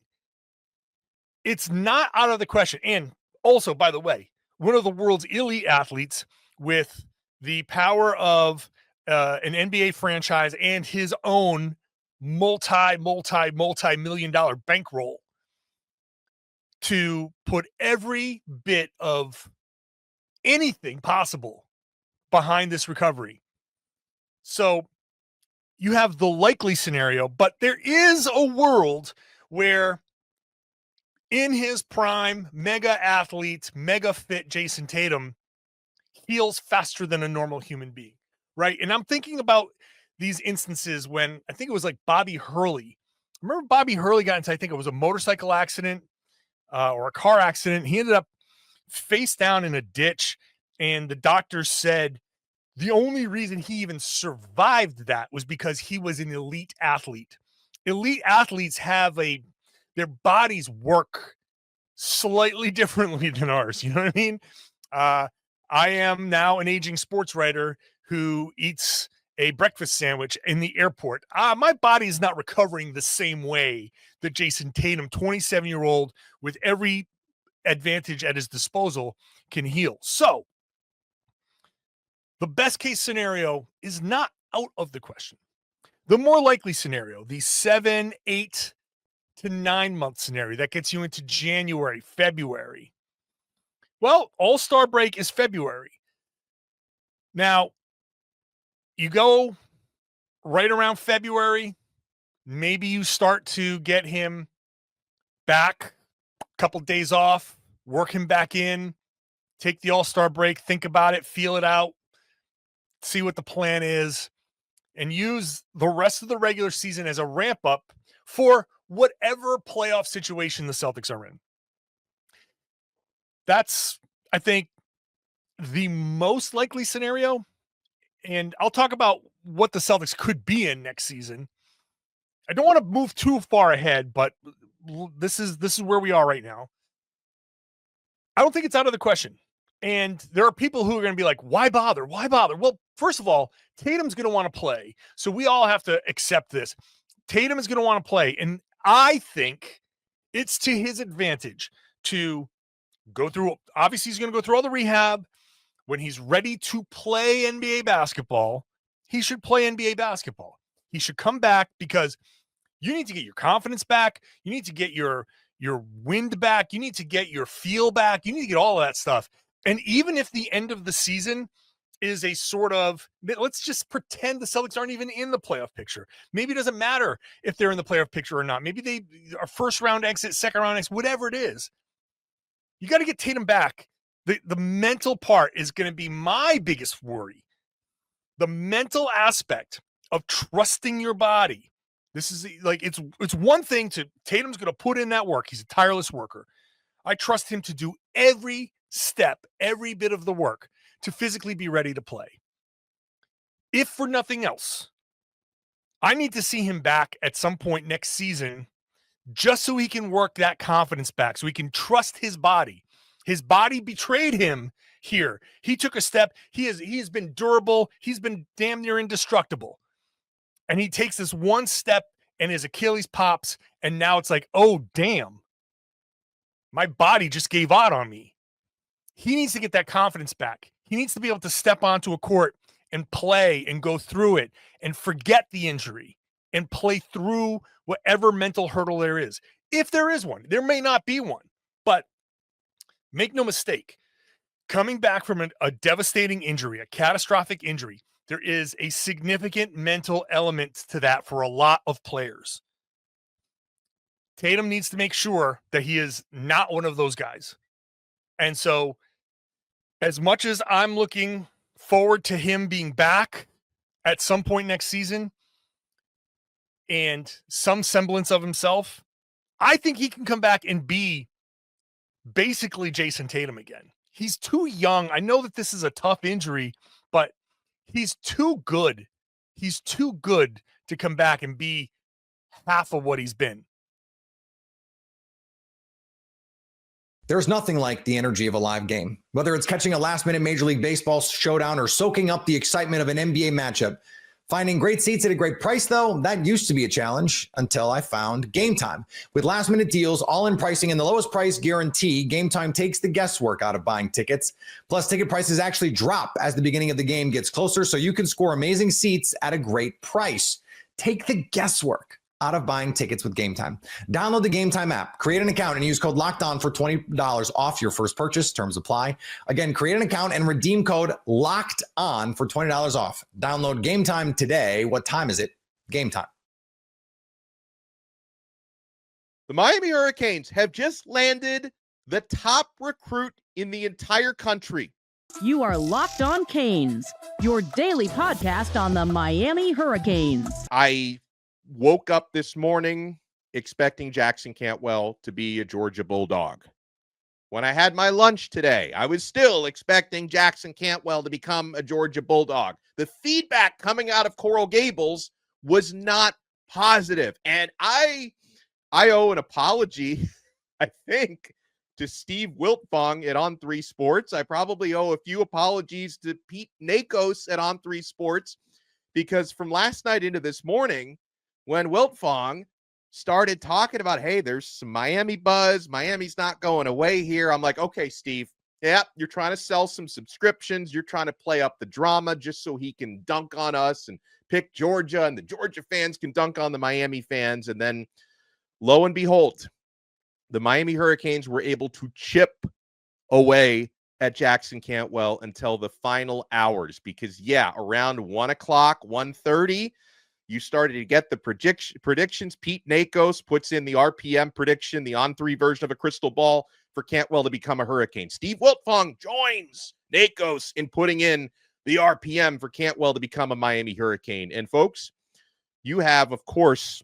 It's not out of the question. And also, by the way, one of the world's elite athletes with the power of an NBA franchise and his own multi-million dollar bankroll to put every bit of anything possible behind this recovery. So you have the likely scenario, but there is a world where in his prime, mega athlete, mega fit Jayson Tatum heals faster than a normal human being, right? And I'm thinking about these instances when I think it was like Bobby Hurley. Remember Bobby Hurley got into, I think it was a motorcycle accident or a car accident. He ended up face down in a ditch, and the doctors said the only reason he even survived that was because he was an elite athlete. Elite athletes have their bodies work slightly differently than ours. You know what I mean? I am now an aging sports writer who eats a breakfast sandwich in the airport. My body is not recovering the same way that Jayson Tatum, 27-year-old with every advantage at his disposal, can heal. So the best case scenario is not out of the question. The more likely scenario, the 7, 8 to 9 month scenario that gets you into January, February. Well, All-Star break is February. Now, you go right around February, maybe you start to get him back, a couple days off, work him back in, take the All-Star break, think about it, feel it out, see what the plan is, and use the rest of the regular season as a ramp up for whatever playoff situation the Celtics are in. That's, I think, the most likely scenario. And I'll talk about what the Celtics could be in next season. I don't want to move too far ahead, but this is where we are right now. I don't think it's out of the question. And there are people who are going to be like, why bother? Why bother? Well, first of all, Tatum's going to want to play. So we all have to accept this. Tatum is going to want to play. And I think it's to his advantage to go through. Obviously, he's going to go through all the rehab. When he's ready to play NBA basketball, he should play NBA basketball. He should come back because you need to get your confidence back. You need to get your wind back. You need to get your feel back. You need to get all of that stuff. And even if the end of the season is a sort of, let's just pretend the Celtics aren't even in the playoff picture. Maybe it doesn't matter if they're in the playoff picture or not. Maybe they are first round exit, second round exit, whatever it is. You got to get Tatum back. The mental part is going to be my biggest worry. The mental aspect of trusting your body. This is like, it's one thing to, Tatum's going to put in that work. He's a tireless worker. I trust him to do every step, every bit of the work to physically be ready to play. If for nothing else, I need to see him back at some point next season just so he can work that confidence back, so he can trust his body. His body betrayed him here. He took a step. He has been durable. He's been damn near indestructible. And he takes this one step and his Achilles pops. And now it's like, oh, damn. My body just gave out on me. He needs to get that confidence back. He needs to be able to step onto a court and play and go through it and forget the injury and play through whatever mental hurdle there is. If there is one, there may not be one, but make no mistake, coming back from a devastating injury, a catastrophic injury, there is a significant mental element to that for a lot of players. Tatum needs to make sure that he is not one of those guys. And so, as much as I'm looking forward to him being back at some point next season and some semblance of himself, I think he can come back and be basically Jayson Tatum again. He's too young. I know that this is a tough injury, but he's too good. He's too good to come back and be half of what he's been. There's nothing like the energy of a live game. Whether it's catching a last-minute Major League Baseball showdown or soaking up the excitement of an NBA matchup, finding great seats at a great price, though, that used to be a challenge until I found Gametime. With last-minute deals, all-in pricing, and the lowest price guarantee, Gametime takes the guesswork out of buying tickets. Plus, ticket prices actually drop as the beginning of the game gets closer, so you can score amazing seats at a great price. Take the guesswork out of buying tickets with Gametime. Download the Gametime app, create an account, and use code LOCKEDON for $20 off your first purchase. Terms apply. Again, create an account and redeem code LOCKEDON for $20 off. Download Gametime today. What time is it? Gametime. The Miami Hurricanes have just landed the top recruit in the entire country. You are Locked On Canes, your daily podcast on the Miami Hurricanes. I woke up this morning expecting Jackson Cantwell to be a Georgia Bulldog. When I had my lunch today, I was still expecting Jackson Cantwell to become a Georgia Bulldog. The feedback coming out of Coral Gables was not positive. And I owe an apology, I think, to Steve Wiltfong at On3 Sports. I probably owe a few apologies to Pete Nakos at On3 Sports, because from last night into this morning, when Wiltfong started talking about, hey, there's some Miami buzz, Miami's not going away here, I'm like, okay, Steve, yeah, you're trying to sell some subscriptions. You're trying to play up the drama just so he can dunk on us and pick Georgia, and the Georgia fans can dunk on the Miami fans. And then lo and behold, the Miami Hurricanes were able to chip away at Jackson Cantwell until the final hours, because, yeah, around 1 o'clock, 1:30, you started to get the predictions. Pete Nakos puts in the RPM prediction, the On3 version of a crystal ball for Cantwell to become a Hurricane. Steve Wiltfong joins Nakos in putting in the RPM for Cantwell to become a Miami Hurricane. And folks, you have, of course,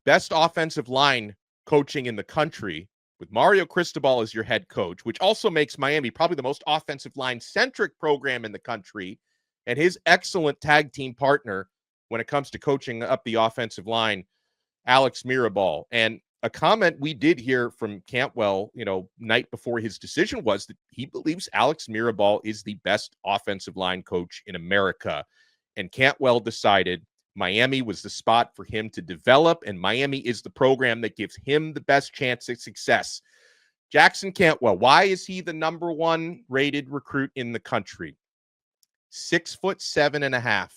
best offensive line coaching in the country with Mario Cristobal as your head coach, which also makes Miami probably the most offensive line-centric program in the country, and his excellent tag team partner when it comes to coaching up the offensive line, Alex Mirabal. And a comment we did hear from Cantwell, night before his decision was that he believes Alex Mirabal is the best offensive line coach in America. And Cantwell decided Miami was the spot for him to develop, and Miami is the program that gives him the best chance at success. Jackson Cantwell, why is he the number 1 rated recruit in the country? 6'7.5",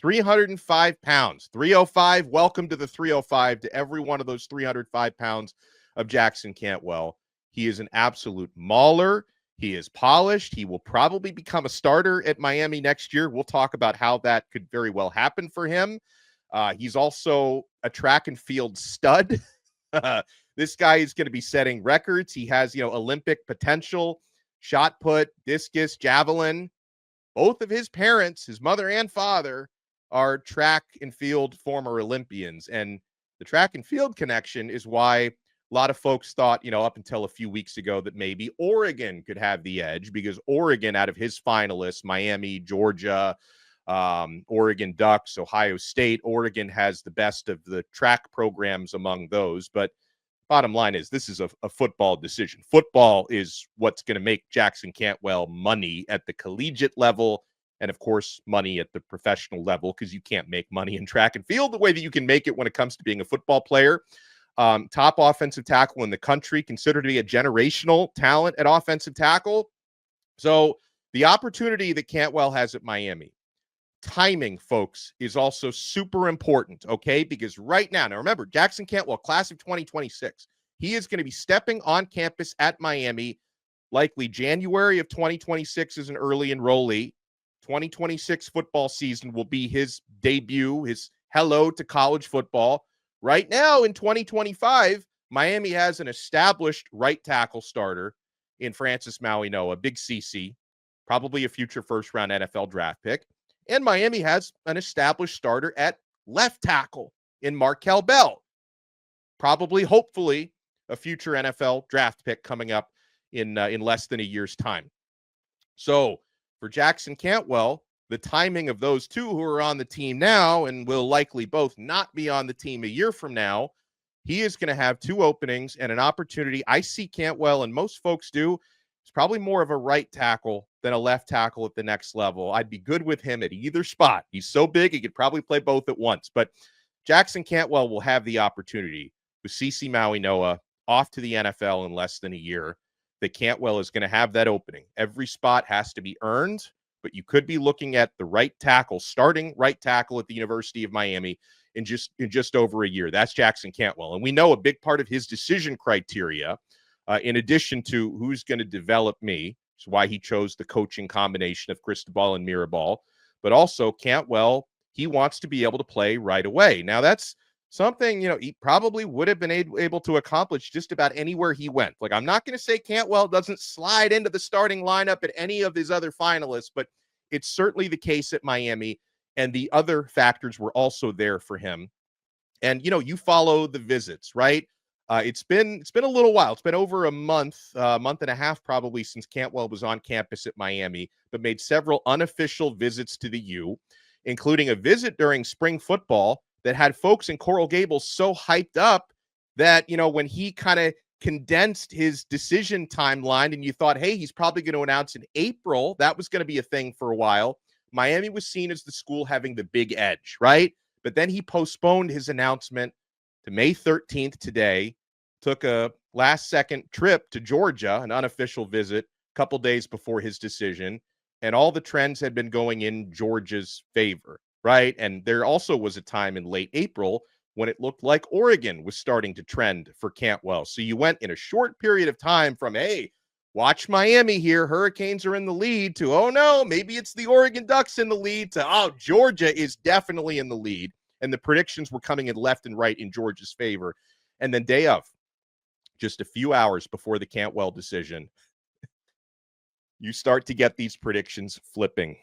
305 pounds, 305. Welcome to the 305 to every one of those 305 pounds of Jackson Cantwell. He is an absolute mauler. He is polished. He will probably become a starter at Miami next year. We'll talk about how that could very well happen for him. He's also a track and field stud. This guy is going to be setting records. He has, Olympic potential, shot put, discus, javelin. Both of his parents, his mother and father, are track and field former Olympians. And the track and field connection is why a lot of folks thought, up until a few weeks ago, that maybe Oregon could have the edge, because Oregon, out of his finalists, Miami, Georgia, Oregon Ducks, Ohio State, Oregon has the best of the track programs among those. But bottom line is, this is a football decision. Football is what's going to make Jackson Cantwell money at the collegiate level, and of course, money at the professional level, because you can't make money in track and field the way that you can make it when it comes to being a football player. Top offensive tackle in the country, considered to be a generational talent at offensive tackle. So the opportunity that Cantwell has at Miami, timing, folks, is also super important, okay? Because right now remember, Jackson Cantwell, class of 2026, he is going to be stepping on campus at Miami, likely January of 2026 as an early enrollee. 2026 football season will be his debut, his hello to college football. Right now in 2025, Miami has an established right tackle starter in Francis Mauigoa, Big CC, probably a future first-round NFL draft pick. And Miami has an established starter at left tackle in Markel Bell, probably, hopefully, a future NFL draft pick coming up in less than a year's time. So for Jackson Cantwell, the timing of those two who are on the team now and will likely both not be on the team a year from now, he is going to have two openings and an opportunity. I see Cantwell, and most folks do, it's probably more of a right tackle than a left tackle at the next level. I'd be good with him at either spot. He's so big, he could probably play both at once. But Jackson Cantwell will have the opportunity with CC Mauigoa off to the NFL in less than a year, that Cantwell is going to have that opening. Every spot has to be earned, but you could be looking at the right tackle, starting right tackle at the University of Miami in just over a year. That's Jackson Cantwell. And we know a big part of his decision criteria, in addition to who's going to develop me, is why he chose the coaching combination of Cristobal and Mirabal, but also Cantwell, he wants to be able to play right away. Now, that's something, he probably would have been able to accomplish just about anywhere he went. Like, I'm not going to say Cantwell doesn't slide into the starting lineup at any of his other finalists, but it's certainly the case at Miami, and the other factors were also there for him. And, you follow the visits, right? It's been a little while. It's been over a month and a half probably since Cantwell was on campus at Miami, but made several unofficial visits to the U, including a visit during spring football that had folks in Coral Gables so hyped up that, when he kind of condensed his decision timeline and you thought, hey, he's probably going to announce in April, that was going to be a thing for a while. Miami was seen as the school having the big edge, right? But then he postponed his announcement to May 13th today, took a last-second trip to Georgia, an unofficial visit, a couple days before his decision, and all the trends had been going in Georgia's favor, right? And there also was a time in late April when it looked like Oregon was starting to trend for Cantwell. So you went in a short period of time from, hey, watch Miami here, Hurricanes are in the lead, to, oh no, maybe it's the Oregon Ducks in the lead, to, oh, Georgia is definitely in the lead. And the predictions were coming in left and right in Georgia's favor. And then day of, just a few hours before the Cantwell decision, you start to get these predictions flipping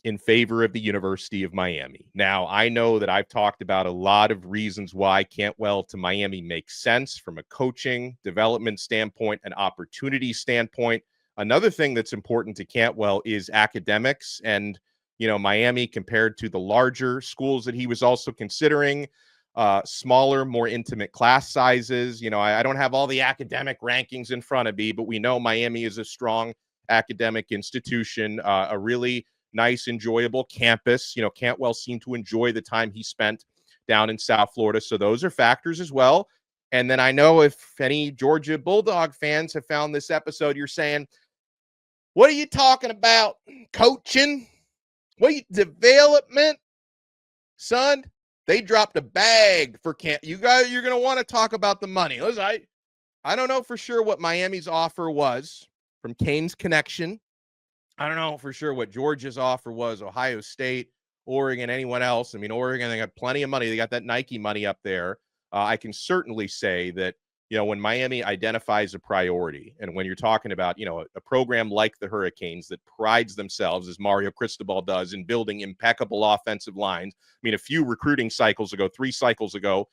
in favor of the University of Miami. Now, I know that I've talked about a lot of reasons why Cantwell to Miami makes sense from a coaching, development standpoint, an opportunity standpoint. Another thing that's important to Cantwell is academics. And, Miami, compared to the larger schools that he was also considering, smaller, more intimate class sizes. I don't have all the academic rankings in front of me, but we know Miami is a strong academic institution, a really nice, enjoyable campus. Cantwell seemed to enjoy the time he spent down in South Florida. So those are factors as well. And then I know if any Georgia Bulldog fans have found this episode, you're saying, what are you talking about? Coaching? Development? Son, they dropped a bag for Camp. You're going to want to talk about the money. Listen, I don't know for sure what Miami's offer was from Kane's connection. I don't know for sure what Georgia's offer was, Ohio State, Oregon, anyone else. I mean, Oregon, they got plenty of money. They got that Nike money up there. I can certainly say that, when Miami identifies a priority, and when you're talking about, a program like the Hurricanes that prides themselves, as Mario Cristobal does, in building impeccable offensive lines. I mean, a few recruiting cycles ago, 3 cycles ago,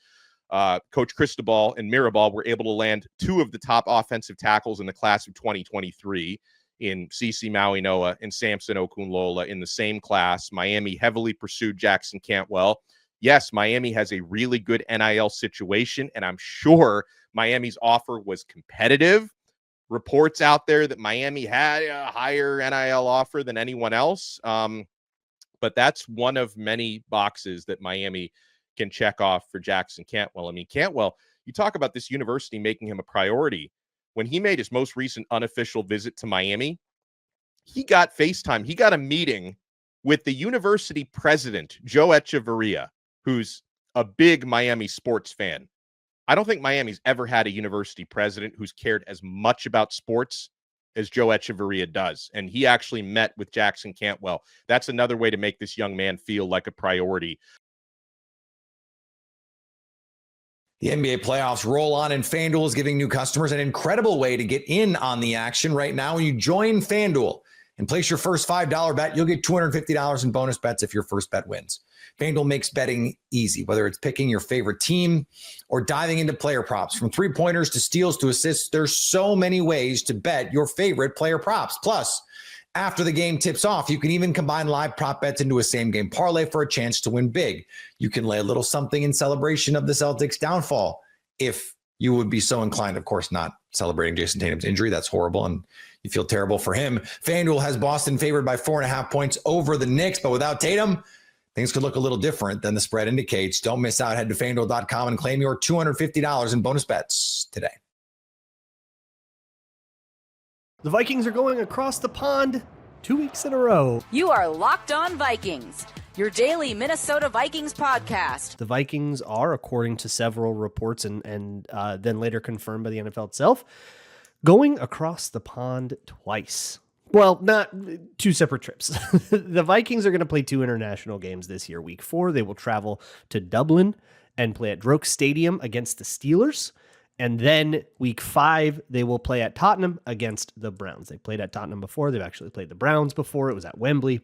Coach Cristobal and Mirabal were able to land 2 of the top offensive tackles in the class of 2023 in CeCe Mauinoa and Samson Okunlola in the same class. Miami heavily pursued Jackson Cantwell. Yes, Miami has a really good NIL situation, and I'm sure Miami's offer was competitive. Reports out there that Miami had a higher NIL offer than anyone else. But that's one of many boxes that Miami can check off for Jackson Cantwell. I mean, Cantwell, you talk about this university making him a priority. When he made his most recent unofficial visit to Miami, he got FaceTime. He got a meeting with the university president, Joe Echeverria, who's a big Miami sports fan. I don't think Miami's ever had a university president who's cared as much about sports as Joe Echeverria does. And he actually met with Jackson Cantwell. That's another way to make this young man feel like a priority. The NBA playoffs roll on, and FanDuel is giving new customers an incredible way to get in on the action right now. When you join FanDuel and place your first $5 bet, you'll get $250 in bonus bets if your first bet wins. FanDuel makes betting easy, whether it's picking your favorite team or diving into player props. From 3-pointers to steals to assists, there's so many ways to bet your favorite player props. Plus, after the game tips off, you can even combine live prop bets into a same-game parlay for a chance to win big. You can lay a little something in celebration of the Celtics' downfall, if you would be so inclined. Of course, not celebrating Jayson Tatum's injury. That's horrible, and you feel terrible for him. FanDuel has Boston favored by 4.5 points over the Knicks, but without Tatum, things could look a little different than the spread indicates. Don't miss out. Head to FanDuel.com and claim your $250 in bonus bets today. The Vikings are going across the pond 2 weeks in a row. You are Locked On Vikings, your daily Minnesota Vikings podcast. The Vikings are, according to several reports and then later confirmed by the NFL itself, going across the pond twice. Well, not 2 separate trips. The Vikings are going to play 2 international games this year. Week 4, they will travel to Dublin and play at Droke Stadium against the Steelers. And then week 5, they will play at Tottenham against the Browns. They played at Tottenham before. They've actually played the Browns before. It was at Wembley.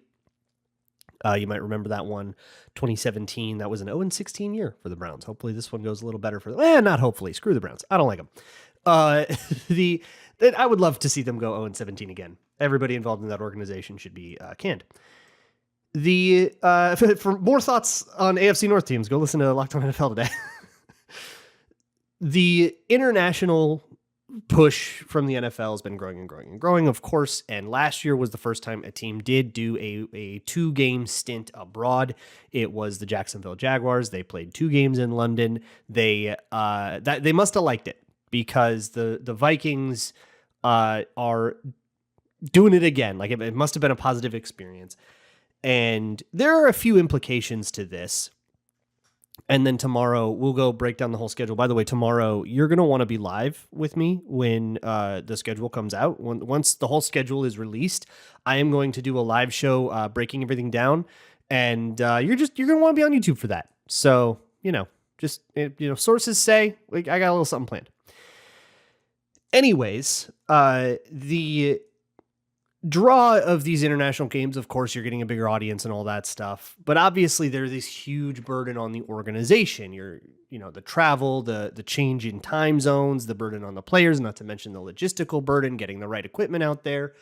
You might remember that one, 2017. That was an 0-16 year for the Browns. Hopefully this one goes a little better for them. Not hopefully. Screw the Browns. I don't like them. I would love to see them go 0-17 again. Everybody involved in that organization should be canned. For more thoughts on AFC North teams, go listen to Locked On NFL today. The international push from the NFL has been growing and growing and growing, of course. And last year was the first time a team did do a 2-game stint abroad. It was the Jacksonville Jaguars. They played 2 games in London. They must have liked it, because the Vikings are doing it again. Like, it must have been a positive experience. And there are a few implications to this. And then tomorrow we'll go break down the whole schedule. By the way, tomorrow you're going to want to be live with me when the schedule comes out. Once the whole schedule is released, I am going to do a live show breaking everything down. And you're going to want to be on YouTube for that. So, sources say, I got a little something planned. Anyways, the draw of these international games, of course, you're getting a bigger audience and all that stuff. But obviously, there's this huge burden on the organization. The travel, the change in time zones, the burden on the players, not to mention the logistical burden, getting the right equipment out there.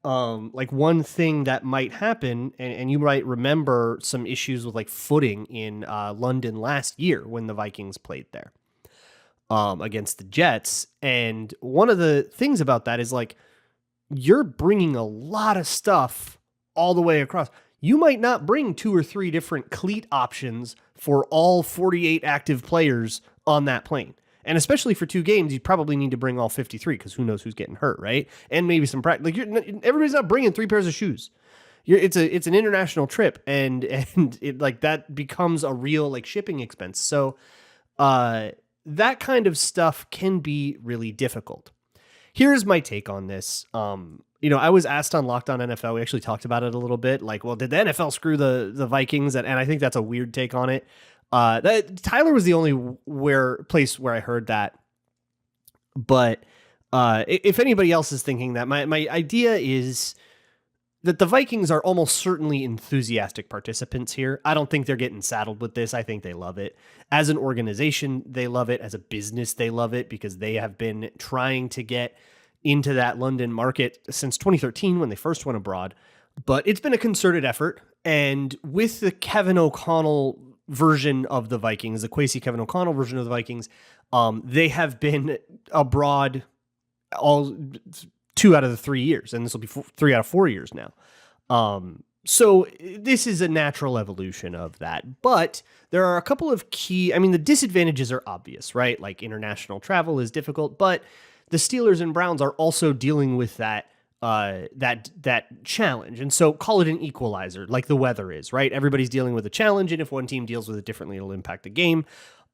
Like one thing that might happen, and you might remember some issues with like footing in London last year when the Vikings played there against the Jets. And one of the things about that is like, you're bringing a lot of stuff all the way across. You might not bring 2 or 3 different cleat options for all 48 active players on that plane. And especially for 2 games, you probably need to bring all 53 because who knows who's getting hurt, right? And maybe some practice. Like everybody's not bringing 3 pairs of shoes. It's an international trip, and it like that becomes a real like shipping expense. So that kind of stuff can be really difficult. Here's my take on this. I was asked on Locked On NFL. We actually talked about it a little bit. Like, well, did the NFL screw the Vikings? And I think that's a weird take on it. Tyler was the only place where I heard that. But if anybody else is thinking that, my idea is that the Vikings are almost certainly enthusiastic participants here. I don't think they're getting saddled with this. I think they love it. As an organization, they love it. As a business, they love it because they have been trying to get into that London market since 2013 when they first went abroad. But it's been a concerted effort. And with the Kevin O'Connell version of the Vikings, the Kwesi Kevin O'Connell version of the Vikings, they have been abroad all 2 out of the 3 years, and this will be 3 out of 4 years now. So this is a natural evolution of that, but there are a couple of the disadvantages are obvious, right? Like international travel is difficult, but the Steelers and Browns are also dealing with that challenge. And so call it an equalizer, like the weather is, right? Everybody's dealing with a challenge, and if one team deals with it differently, it'll impact the game.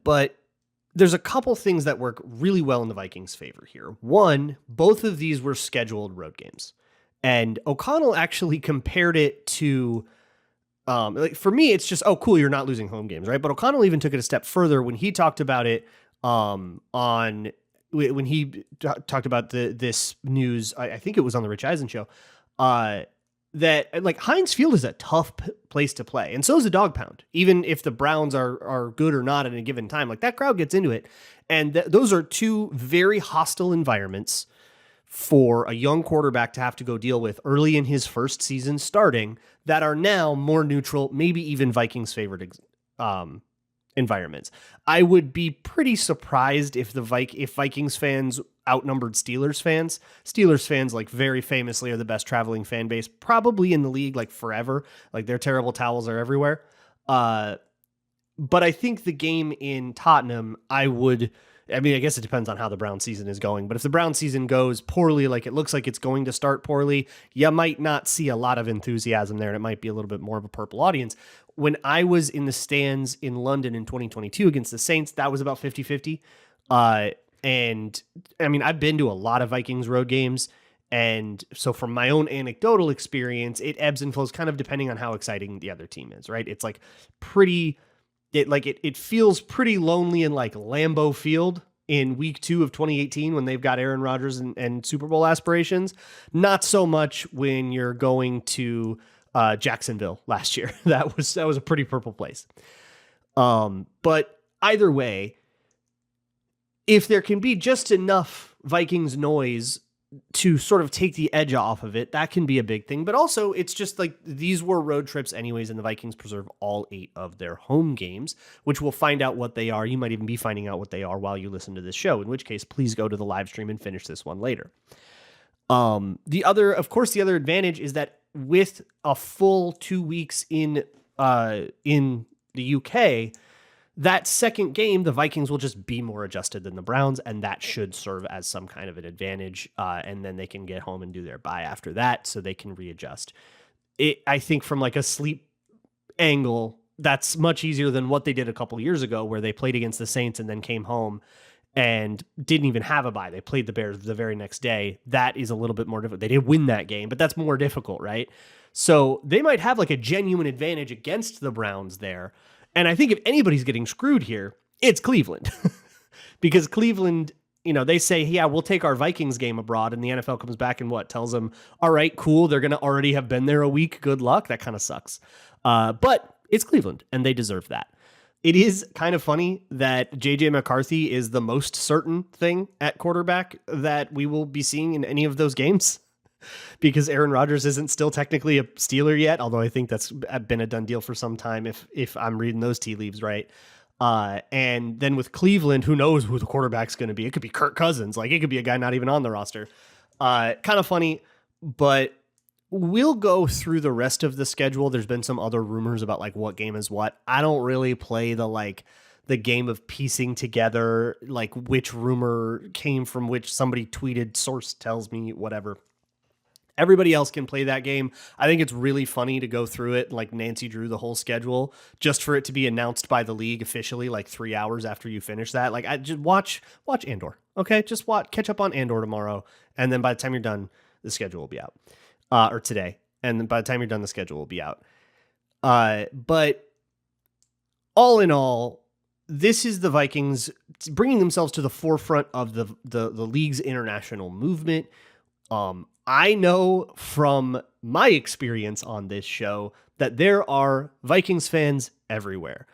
But there's a couple things that work really well in the Vikings' favor here. One, both of these were scheduled road games. And O'Connell actually compared it to, for me, it's just, oh, cool, you're not losing home games, right? But O'Connell even took it a step further when he talked about it when he talked about this news. I think it was on the Rich Eisen show, that like Heinz Field is a tough place to play. And so is a dog pound, even if the Browns are good or not at a given time. Like that crowd gets into it. And those are 2 very hostile environments for a young quarterback to have to go deal with early in his first season starting that are now more neutral, maybe even Vikings favored environments. I would be pretty surprised if if Vikings fans outnumbered Steelers fans. Steelers fans, like very famously, are the best traveling fan base probably in the league, like forever. Like their terrible towels are everywhere. But I think the game in Tottenham, I guess it depends on how the Brown season is going. But if the Brown season goes poorly, like it looks like it's going to start poorly, you might not see a lot of enthusiasm there, and it might be a little bit more of a purple audience. When I was in the stands in London in 2022 against the Saints, that was about 50-50. And I mean, I've been to a lot of Vikings road games. And so from my own anecdotal experience, it ebbs and flows kind of depending on how exciting the other team is, right? It's like it feels pretty lonely in like Lambeau Field in week 2 of 2018 when they've got Aaron Rodgers and Super Bowl aspirations. Not so much when you're going to Jacksonville last year. That was a pretty purple place. But either way, if there can be just enough Vikings noise to sort of take the edge off of it, that can be a big thing. But also, it's just like these were road trips anyways, and the Vikings preserve all 8 of their home games, which we'll find out what they are. You might even be finding out what they are while you listen to this show, in which case, please go to the live stream and finish this one later. The other advantage is that with a full 2 weeks in the UK, that second game, the Vikings will just be more adjusted than the Browns, and that should serve as some kind of an advantage. And then they can get home and do their bye after that, so they can readjust. I think from like a sleep angle, that's much easier than what they did a couple years ago, where they played against the Saints and then came home and didn't even have a bye. They played the Bears the very next day. That is a little bit more difficult. They did win that game, but that's more difficult, right? So they might have like a genuine advantage against the Browns there. And I think if anybody's getting screwed here, it's Cleveland. Because Cleveland they say, yeah, we'll take our Vikings game abroad, and the NFL comes back and tells them, all right, cool, they're going to already have been there a week. Good luck. That kind of sucks. But it's Cleveland, and they deserve that. It is kind of funny that J.J. McCarthy is the most certain thing at quarterback that we will be seeing in any of those games, because Aaron Rodgers isn't still technically a Steeler yet, although I think that's been a done deal for some time if I'm reading those tea leaves right. And then with Cleveland, who knows who the quarterback's going to be? It could be Kirk Cousins. Like, it could be a guy not even on the roster. Kind of funny, but we'll go through the rest of the schedule. There's been some other rumors about like what game is what. I don't really play the game of piecing together, like which rumor came from which, somebody tweeted, source tells me, whatever. Everybody else can play that game. I think it's really funny to go through it like Nancy drew the whole schedule just for it to be announced by the league officially like 3 hours after you finish that. Like, I just watch Andor. Okay, just catch up on Andor tomorrow, and then by the time you're done, the schedule will be out. Or today, and then by the time you're done, the schedule will be out. But all in all, this is the Vikings bringing themselves to the forefront of the league's international movement. I know from my experience on this show that there are Vikings fans everywhere.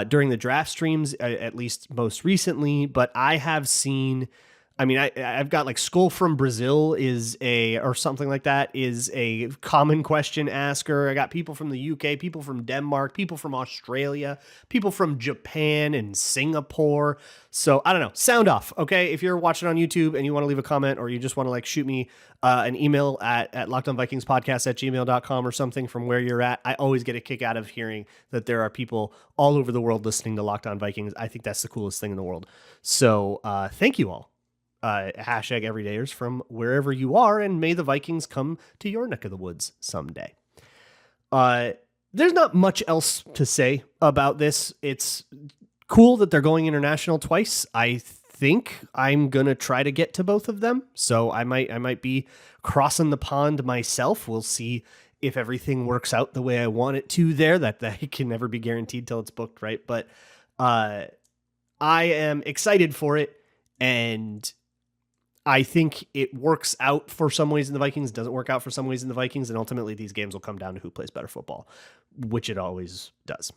During the draft streams, at least most recently, but I have seen, I've got like Skull from Brazil or something like that is a common question asker. I got people from the UK, people from Denmark, people from Australia, people from Japan and Singapore. So I don't know, sound off. Okay. If you're watching on YouTube and you want to leave a comment, or you just want to like shoot me an email at lockedonvikingspodcast@gmail.com or something from where you're at. I always get a kick out of hearing that there are people all over the world listening to Locked On Vikings. I think that's the coolest thing in the world. So thank you all. Hashtag everydayers from wherever you are, and may the Vikings come to your neck of the woods someday. There's not much else to say about this. It's cool that they're going international twice. I think I'm gonna try to get to both of them, so I might be crossing the pond myself. We'll see if everything works out the way I want it to there. That can never be guaranteed till it's booked, right? But I am excited for it, and I think it works out for some ways in the Vikings, doesn't work out for some ways in the Vikings, and ultimately these games will come down to who plays better football, which it always does.